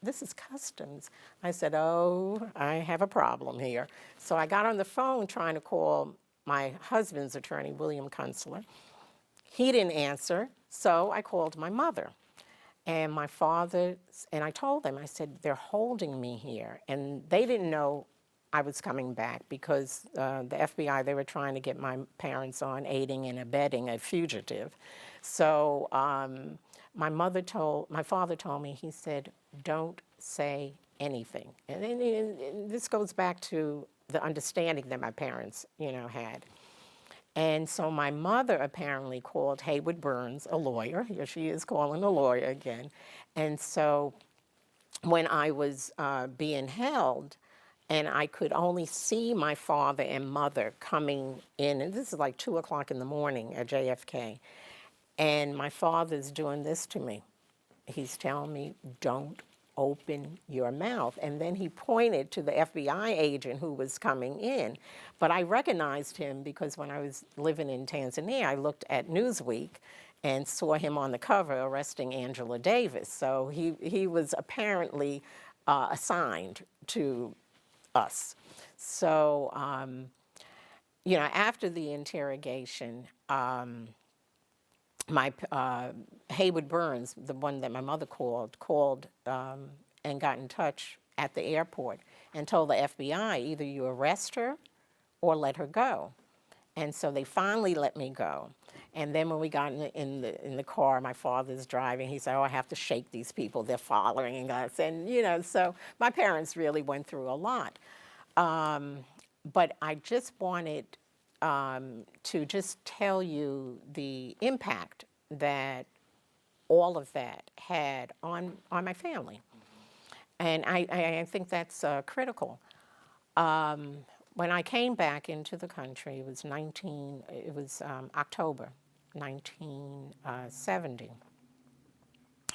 This is customs. I said, oh, I have a problem here. So I got on the phone trying to call my husband's attorney, William Kunstler. He didn't answer, so I called my mother. And my father, and I told them, I said, they're holding me here. And they didn't know I was coming back because the FBI, they were trying to get my parents on aiding and abetting a fugitive. So my father told me, he said, don't say anything. And this goes back to the understanding that my parents, had. And so my mother apparently called Hayward Burns, a lawyer. Here she is calling a lawyer again. And so when I was being held, and I could only see my father and mother coming in, and this is like 2 o'clock in the morning at JFK, and my father's doing this to me. He's telling me, don't open your mouth. And then he pointed to the FBI agent who was coming in. But I recognized him because when I was living in Tanzania, I looked at Newsweek and saw him on the cover arresting Angela Davis. So he was apparently assigned to us. So, after the interrogation, my Hayward Burns, the one that my mother called and got in touch at the airport and told the FBI, either you arrest her or let her go. And so they finally let me go. And then when we got in the car, my father's driving, he said, oh, I have to shake these people, they're following us. And, so my parents really went through a lot. But I just wanted to just tell you the impact that all of that had on my family. And I think that's critical. When I came back into the country, it was October 1970.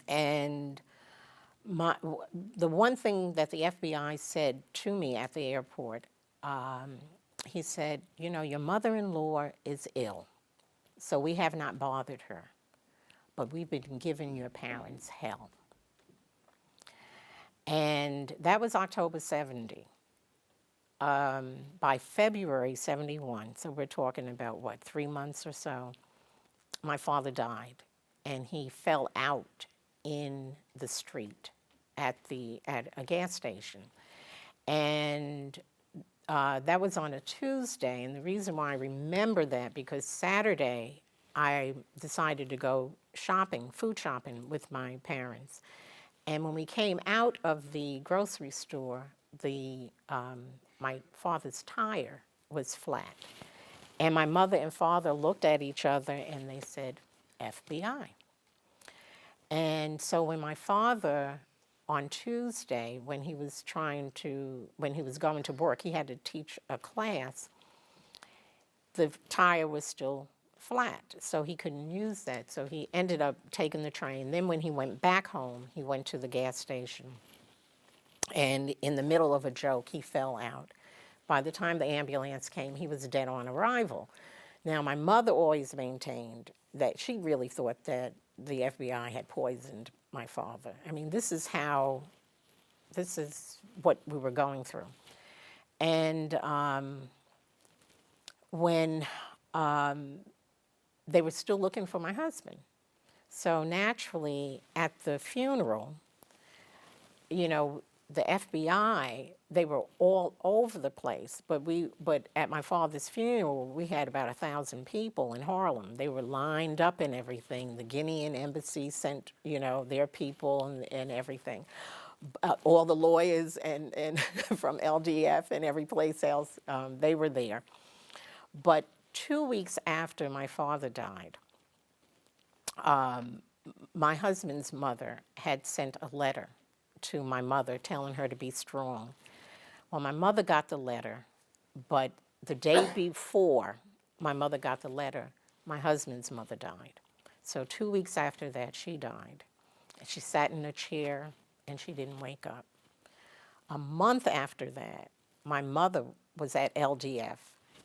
And the one thing that the FBI said to me at the airport, he said, your mother-in-law is ill, so we have not bothered her, but we've been giving your parents hell. And that was October 70. By February 71, so we're talking about, 3 months or so, my father died, and he fell out in the street at a gas station. And that was on a Tuesday, and the reason why I remember that, because Saturday I decided to go shopping, food shopping with my parents. And when we came out of the grocery store, my father's tire was flat. And my mother and father looked at each other and they said, FBI. And so when my father, on Tuesday, when he was going to work, he had to teach a class, the tire was still flat, so he couldn't use that. So he ended up taking the train. Then when he went back home, he went to the gas station. And in the middle of a joke, he fell out. By the time the ambulance came, he was dead on arrival. Now, my mother always maintained that she really thought that the FBI had poisoned my father. I mean, this is what we were going through. And when they were still looking for my husband. So naturally, at the funeral, the FBI, they were all over the place. But at my father's funeral, we had about 1,000 people in Harlem. They were lined up and everything. The Guinean embassy sent, their people and everything. All the lawyers and from LDF and every place else, they were there. But 2 weeks after my father died, my husband's mother had sent a letter to my mother telling her to be strong. Well, my mother got the letter, but the day before my mother got the letter, my husband's mother died. So 2 weeks after that, she died. She sat in a chair and she didn't wake up. A month after that, my mother was at LDF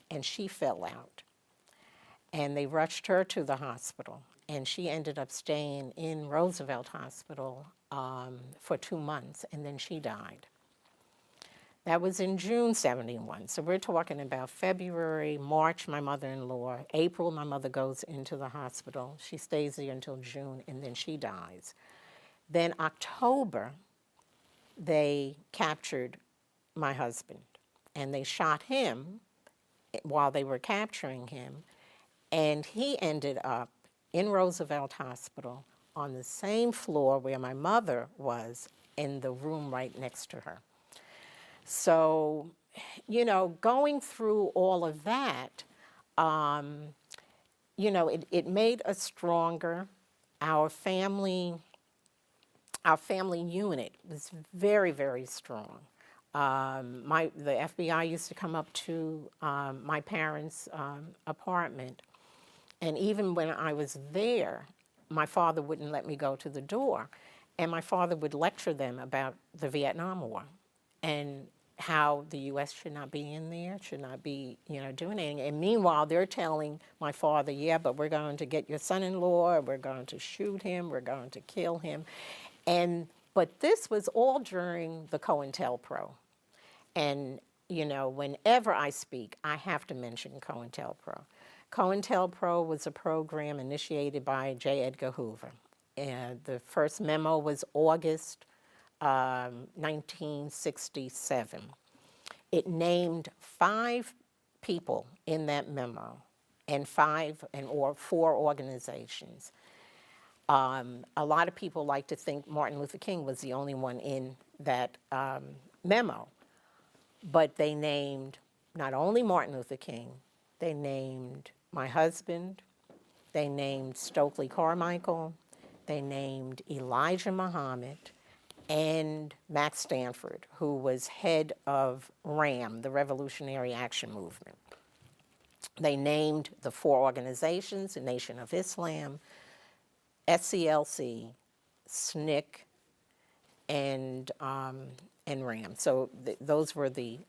and she fell out. And they rushed her to the hospital. And she ended up staying in Roosevelt Hospital for 2 months, and then she died. That was in June 71. So we're talking about February, March, my mother-in-law. April, my mother goes into the hospital. She stays there until June, and then she dies. Then October, they captured my husband, and they shot him while they were capturing him, and he ended up in Roosevelt Hospital on the same floor where my mother was, in the room right next to her. So, going through all of that, it made us stronger. Our family, our family unit was very, very strong. The FBI used to come up to my parents' apartment, and even when I was there, my father wouldn't let me go to the door, and my father would lecture them about the Vietnam War and how the U.S. should not be in there, should not be, doing anything. And meanwhile, they're telling my father, yeah, but we're going to get your son-in-law, we're going to shoot him, we're going to kill him. But this was all during the COINTELPRO. And, whenever I speak, I have to mention COINTELPRO. COINTELPRO was a program initiated by J. Edgar Hoover. And the first memo was August 1967. It named 5 people in that memo and 4 organizations. A lot of people like to think Martin Luther King was the only one in that memo, but they named not only Martin Luther King, they named my husband, they named Stokely Carmichael, they named Elijah Muhammad, and Max Stanford, who was head of RAM, the Revolutionary Action Movement. They named the 4 organizations, the Nation of Islam, SCLC, SNCC, and RAM. So those were the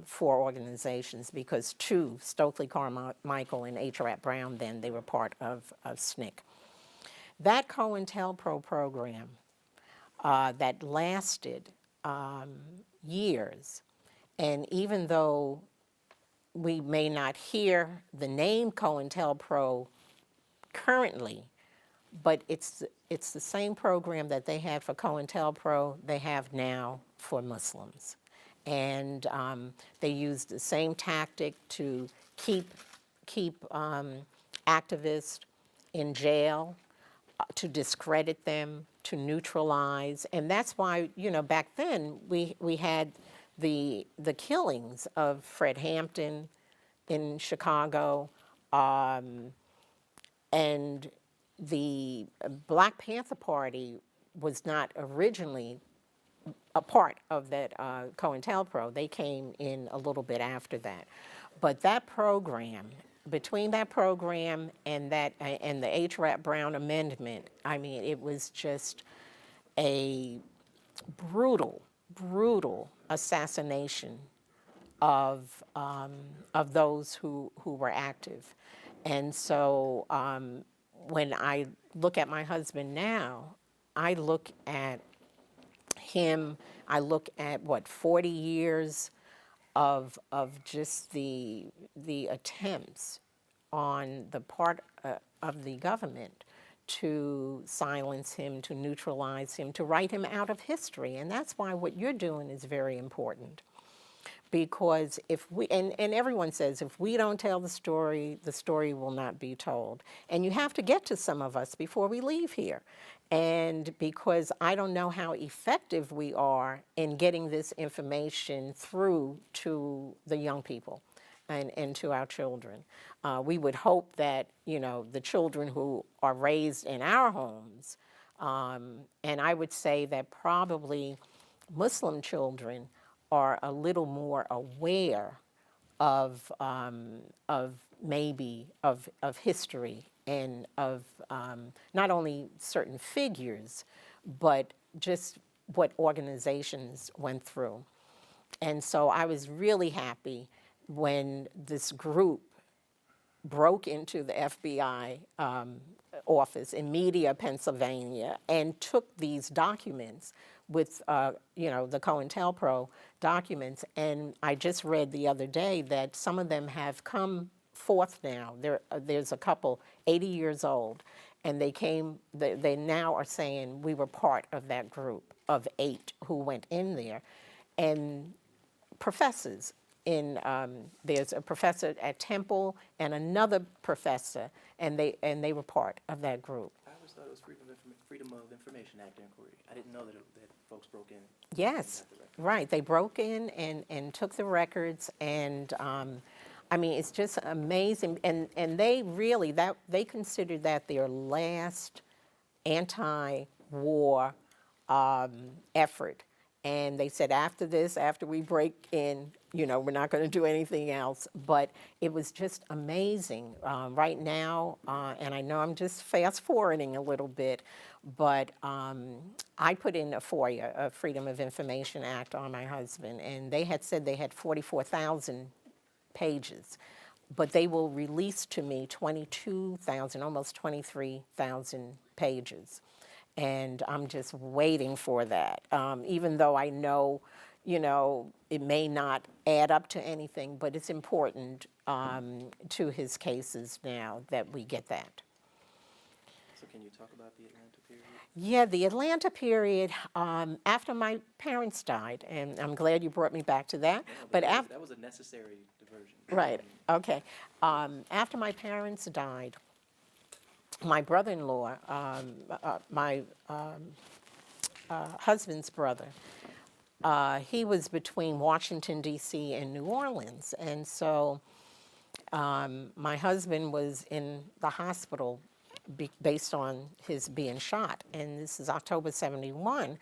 4 organizations, because 2, Stokely Carmichael and H. Rap Brown, then they were part of SNCC. That COINTELPRO program that lasted years, and even though we may not hear the name COINTELPRO currently, but it's the same program that they had for COINTELPRO, they have now for Muslims. And they use the same tactic to keep activists in jail, to discredit them, to neutralize. And that's why, back then we had the killings of Fred Hampton in Chicago, and the Black Panther Party was not originally a part of that COINTELPRO. They came in a little bit after that. But that program, between that program and the H. Rap Brown Amendment, I mean, it was just a brutal, brutal assassination of those who were active. And so when I look at my husband now, I look at him, I look at 40 years of just the attempts on the part of the government to silence him, to neutralize him, to write him out of history. And that's why what you're doing is very important. Because if we, and everyone says, if we don't tell the story will not be told. And you have to get to some of us before we leave here. And because I don't know how effective we are in getting this information through to the young people and to our children. We would hope that, the children who are raised in our homes, and I would say that probably Muslim children are a little more aware of maybe of history and of not only certain figures, but just what organizations went through. And so I was really happy when this group broke into the FBI office in Media, Pennsylvania, and took these documents with, the COINTELPRO documents. And I just read the other day that some of them have come forth now. There's a couple, 80 years old, and they now are saying we were part of that group of 8 who went in there. And professors there's a professor at Temple and another professor, and they were part of that group. I always thought it was Freedom of Information Act inquiry. I didn't know that folks broke in. Yes, And got the records. right. They broke in and took the records, and I mean, it's just amazing. And they really, they considered that their last anti-war effort. And they said, after this, after we break in, we're not going to do anything else. But it was just amazing. Right now, and I know I'm just fast forwarding a little bit, but I put in a FOIA, a Freedom of Information Act, on my husband, and they had said they had 44,000 pages. But they will release to me 22,000, almost 23,000 pages. And I'm just waiting for that. Even though I know, it may not add up to anything, but it's important to his cases now that we get that. So can you talk about the Atlanta period? Yeah, the Atlanta period, after my parents died, and I'm glad you brought me back to that. But that was a necessary diversion. right, okay. After my parents died, my brother-in-law, my husband's brother, he was between Washington, D.C. and New Orleans. And so my husband was in the hospital based on his being shot. And this is October 71.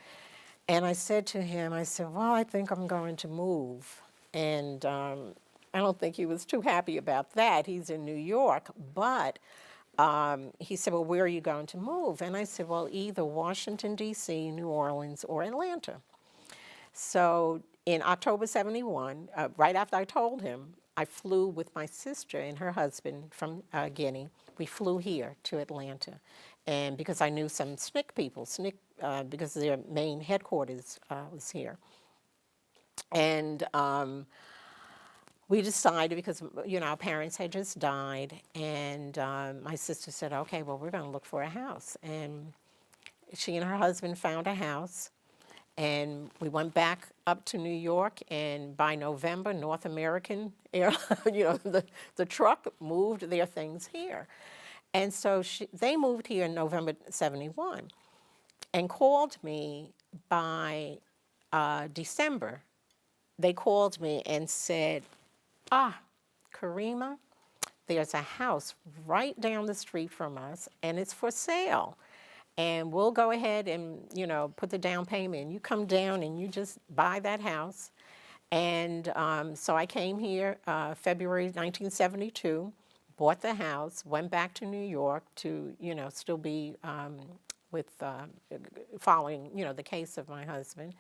And I said to him, well, I think I'm going to move. And I don't think he was too happy about that. He's in New York. But he said, well, where are you going to move? And I said, well, either Washington, D.C., New Orleans, or Atlanta. So in October 71, right after I told him, I flew with my sister and her husband from Guinea. We flew here to Atlanta. And because I knew some SNCC people, because their main headquarters was here. And we decided, because our parents had just died, and my sister said, okay, well, we're going to look for a house. And she and her husband found a house, and we went back up to New York, and by November, North American Airlines, the truck moved their things here. And so they moved here in November 71 and called me by December. They called me and said, Karimah, there's a house right down the street from us, and it's for sale. And we'll go ahead and, put the down payment. You come down and you just buy that house. And so I came here February 1972, bought the house, went back to New York to, still be with following, the case of my husband.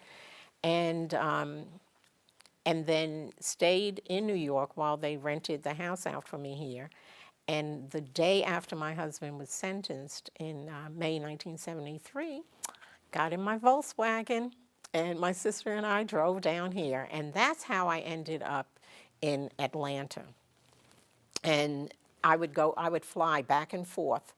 And then stayed in New York while they rented the house out for me here. And the day after my husband was sentenced in May 1973, got in my Volkswagen, and my sister and I drove down here. And that's how I ended up in Atlanta. And I would fly back and forth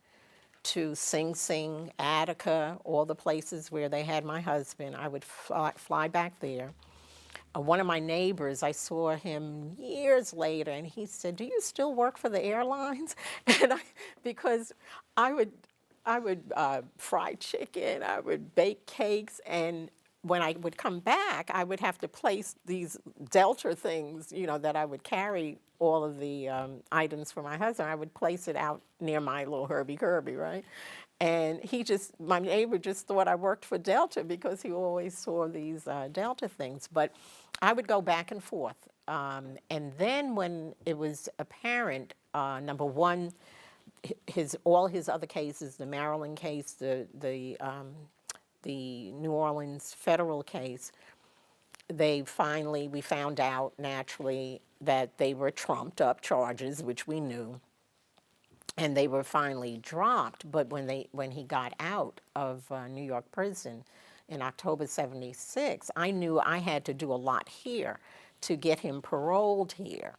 to Sing Sing, Attica, all the places where they had my husband. I would fly back there. One of my neighbors, I saw him years later, and he said, "Do you still work for the airlines?" And because I would fry chicken, I would bake cakes, and when I would come back, I would have to place these Delta things, that I would carry all of the items for my husband. I would place it out near my little Herbie Kirby, right? And my neighbor just thought I worked for Delta because he always saw these Delta things. But I would go back and forth. And then when it was apparent, number one, all his other cases, the Maryland case, the New Orleans federal case, we found out naturally that they were trumped up charges, which we knew, and they were finally dropped. But when he got out of New York prison in October '76, I knew I had to do a lot here to get him paroled here.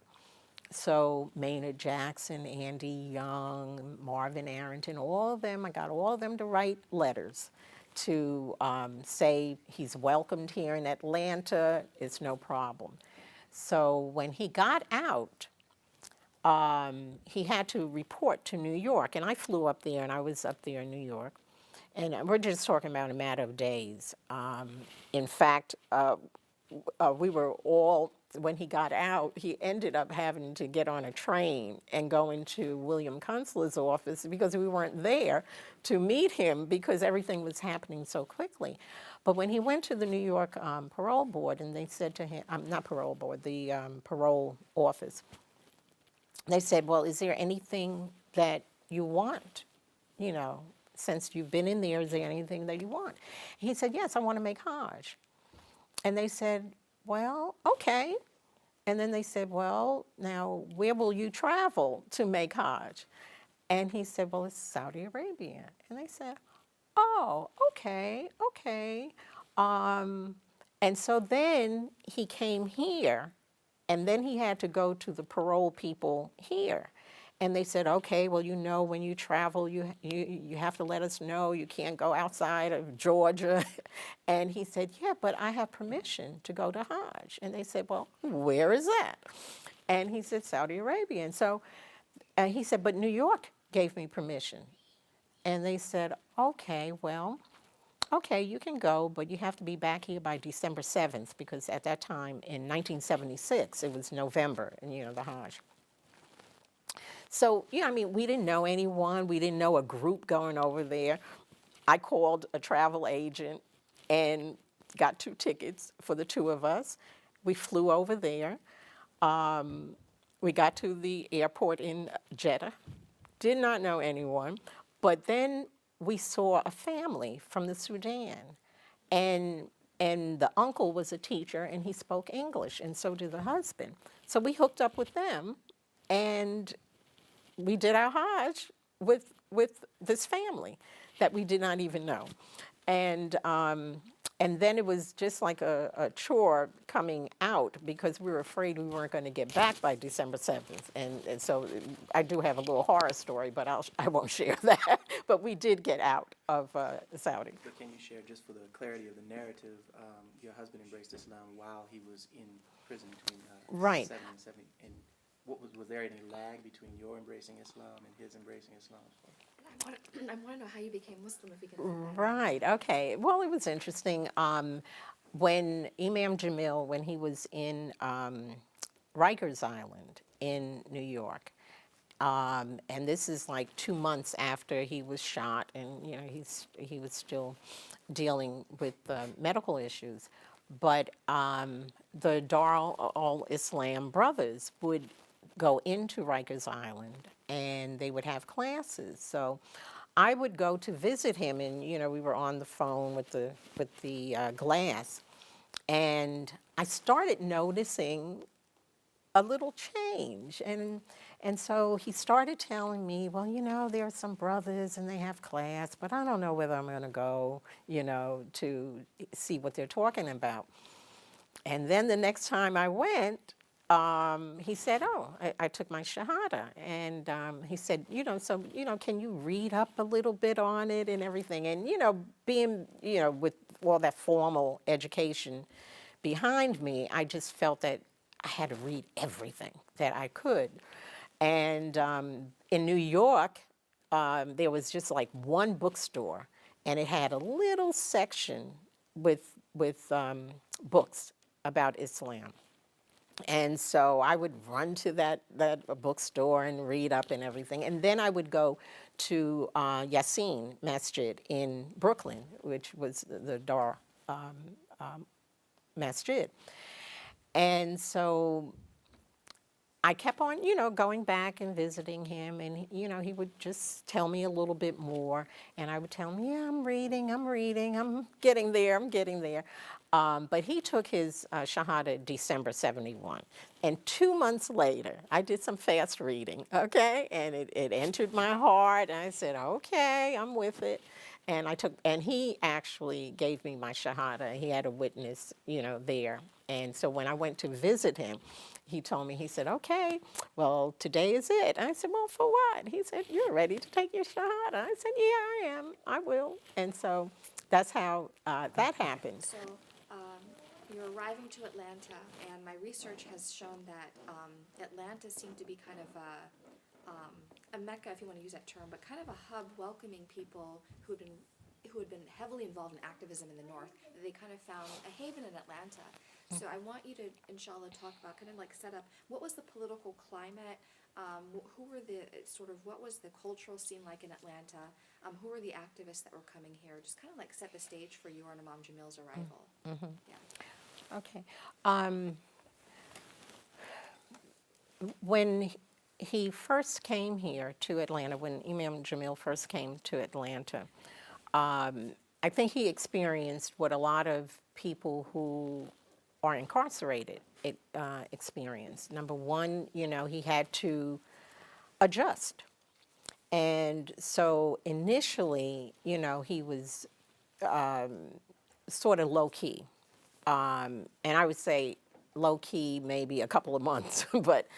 So Maynard Jackson, Andy Young, Marvin Arrington, all of them, I got all of them to write letters to say he's welcomed here in Atlanta, it's no problem. So when he got out, he had to report to New York, and I flew up there, and I was up there in New York, and we're just talking about a matter of days. In fact, we were all, when he got out, he ended up having to get on a train and go into William Kunstler's office because we weren't there to meet him because everything was happening so quickly. But when he went to the New York parole board, and they said to him, not parole board, the parole office, they said, well, is there anything that you want, since you've been in there, is there anything that you want? He said, yes, I want to make Hajj. And they said, well, okay. And then they said, well, now where will you travel to make Hajj? And he said, well, it's Saudi Arabia. And they said, oh, okay. And so then he came here, and then he had to go to the parole people here. And they said, okay, well, when you travel, you have to let us know. You can't go outside of Georgia. And he said, yeah, but I have permission to go to Hajj. And they said, well, where is that? And he said, Saudi Arabia. And so he said, but New York gave me permission. And they said, okay, well, okay, you can go, but you have to be back here by December 7th, because at that time in 1976, it was November, and the Hajj. So, we didn't know anyone. We didn't know a group going over there. I called a travel agent and got 2 tickets for the 2 of us. We flew over there. We got to the airport in Jeddah. Did not know anyone. But then we saw a family from the Sudan. And the uncle was a teacher, and he spoke English, and so did the husband. So we hooked up with them, and we did our Hajj with this family that we did not even know. And then it was just like a chore coming out because we were afraid we weren't going to get back by December 7th. And so I do have a little horror story, but I won't share that. But we did get out of Saudi. But can you share, just for the clarity of the narrative, your husband embraced Islam while he was in prison between Right. 7 and 70, and was there any lag between your embracing Islam and his embracing Islam? I want to know how you became Muslim, if you can. Right, okay. Well, it was interesting. When Imam Jamil, when he was in Rikers Island in New York, and this is like 2 months after he was shot, and he was still dealing with medical issues. But the Dar al-Islam brothers would go into Rikers Island, and they would have classes. So I would go to visit him, and we were on the phone with the glass, and I started noticing a little change, and so he started telling me, well, there are some brothers and they have class, but I don't know whether I'm going to go, to see what they're talking about. And then the next time I went, he said, oh, I took my Shahada. And he said, can you read up a little bit on it and everything? And, being, with all that formal education behind me, I just felt that I had to read everything that I could. And in New York, there was just like one bookstore, and it had a little section with books about Islam. And so I would run to that bookstore and read up and everything. And then I would go to Yassin Masjid in Brooklyn, which was the Dar Masjid. And so I kept on, going back and visiting him, and he would just tell me a little bit more, and I would tell him, yeah, I'm reading, I'm getting there. But he took his Shahada December 71, and 2 months later, I did some fast reading, okay, and it entered my heart, and I said, okay, I'm with it. And he actually gave me my Shahada. He had a witness, there. And so when I went to visit him, he told me, he said, okay, well, today is it. I said, well, for what? He said, you're ready to take your Shahada. I said, yeah, I am. I will. And so that's how that happened. So you're arriving to Atlanta, and my research has shown that Atlanta seemed to be kind of a mecca, if you want to use that term, but kind of a hub welcoming people who had been heavily involved in activism in the North. They kind of found a haven in Atlanta. So I want you to, inshallah, talk about kind of like set up what was the political climate, who were what was the cultural scene like in Atlanta, who were the activists that were coming here, just kind of like set the stage for your and Imam Jamil's arrival. Yeah. Okay. When he first came here to Atlanta, when Imam Jamil first came to Atlanta, I think he experienced what a lot of people who are incarcerated experience. Number one, he had to adjust. And so initially, he was sort of low key. And I would say low key maybe a couple of months, but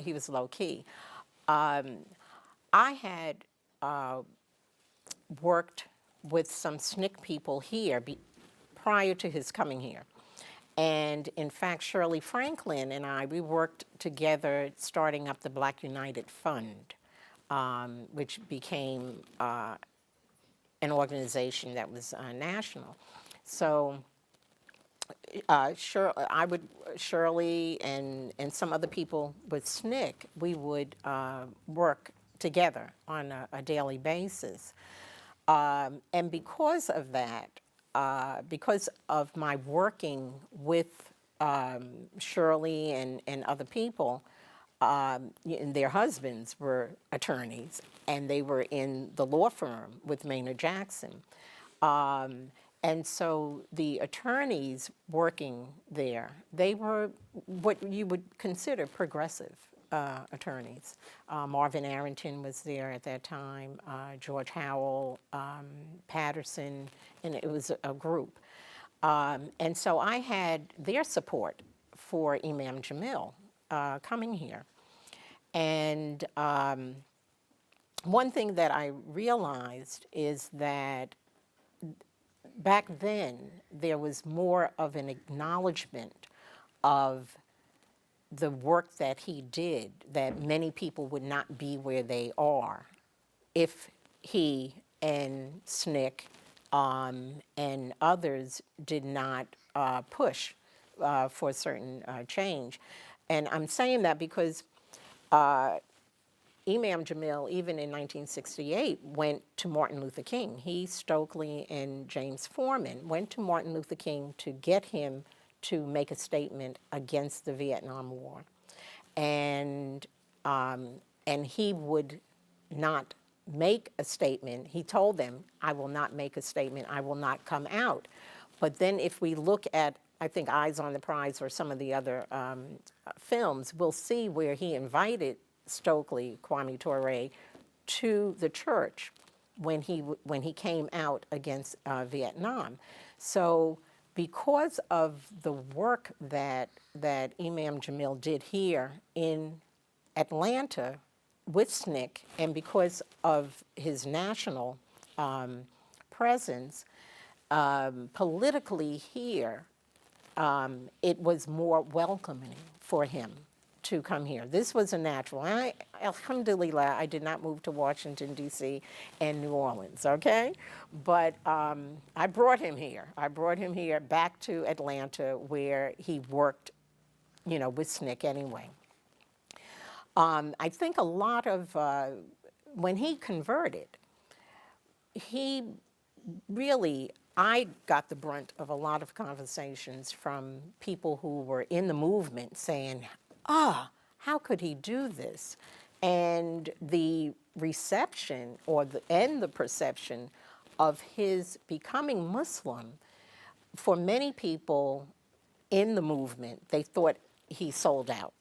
he was low key. I had worked with some SNCC people here prior to his coming here. And in fact, Shirley Franklin and I, we worked together starting up the Black United Fund, which became an organization that was national. So Shirley and some other people with SNCC, we would work together on a daily basis. And because of that, because of my working with Shirley and other people, and their husbands were attorneys, and they were in the law firm with Maynard Jackson. And so the attorneys working there, they were what you would consider progressive attorneys. Marvin Arrington was there at that time, George Howell, Patterson, and it was a group. And so I had their support for Imam Jamil coming here. And one thing that I realized is that back then there was more of an acknowledgement of the work that he did, that many people would not be where they are if he and SNCC and others did not push for a certain change. And I'm saying that because Imam Jamil, even in 1968, went to Martin Luther King. He, Stokely, and James Foreman went to Martin Luther King to get him to make a statement against the Vietnam War. And he would not make a statement. He told them, I will not make a statement, I will not come out. But then if we look at, I think, Eyes on the Prize or some of the other films, we'll see where he invited Stokely, Kwame Ture, to the church when he came out against Vietnam. So because of the work that Imam Jamil did here in Atlanta with SNCC, and because of his national presence, politically here, it was more welcoming for him to come here. This was a natural. And alhamdulillah, I did not move to Washington, D.C. and New Orleans, okay? But I brought him here. I brought him here back to Atlanta where he worked, with SNCC anyway. I think a lot of, when he converted, he really, I got the brunt of a lot of conversations from people who were in the movement saying, how could he do this? And the reception and the perception of his becoming Muslim, for many people in the movement, they thought he sold out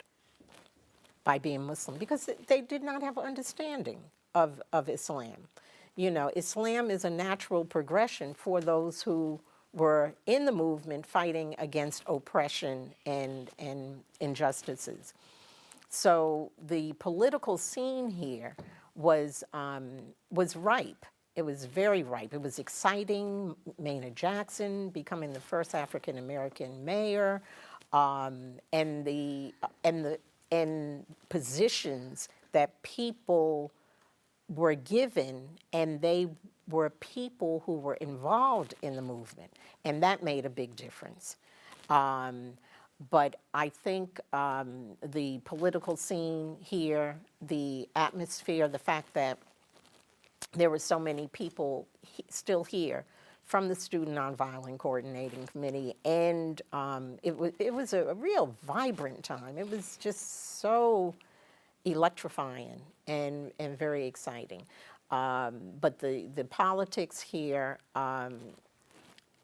by being Muslim because they did not have an understanding of Islam. Islam is a natural progression for those who were in the movement fighting against oppression and injustices. So the political scene here was ripe. It was very ripe. It was exciting. Maynard Jackson becoming the first African American mayor, and positions that people were given, and they were people who were involved in the movement, and that made a big difference. But I think the political scene here, the atmosphere, the fact that there were so many people still here from the Student Nonviolent Coordinating Committee, and it was a real vibrant time. It was just so electrifying and very exciting. But the politics here,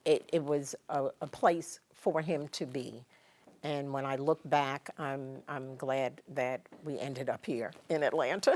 it was a place for him to be. And when I look back, I'm glad that we ended up here in Atlanta.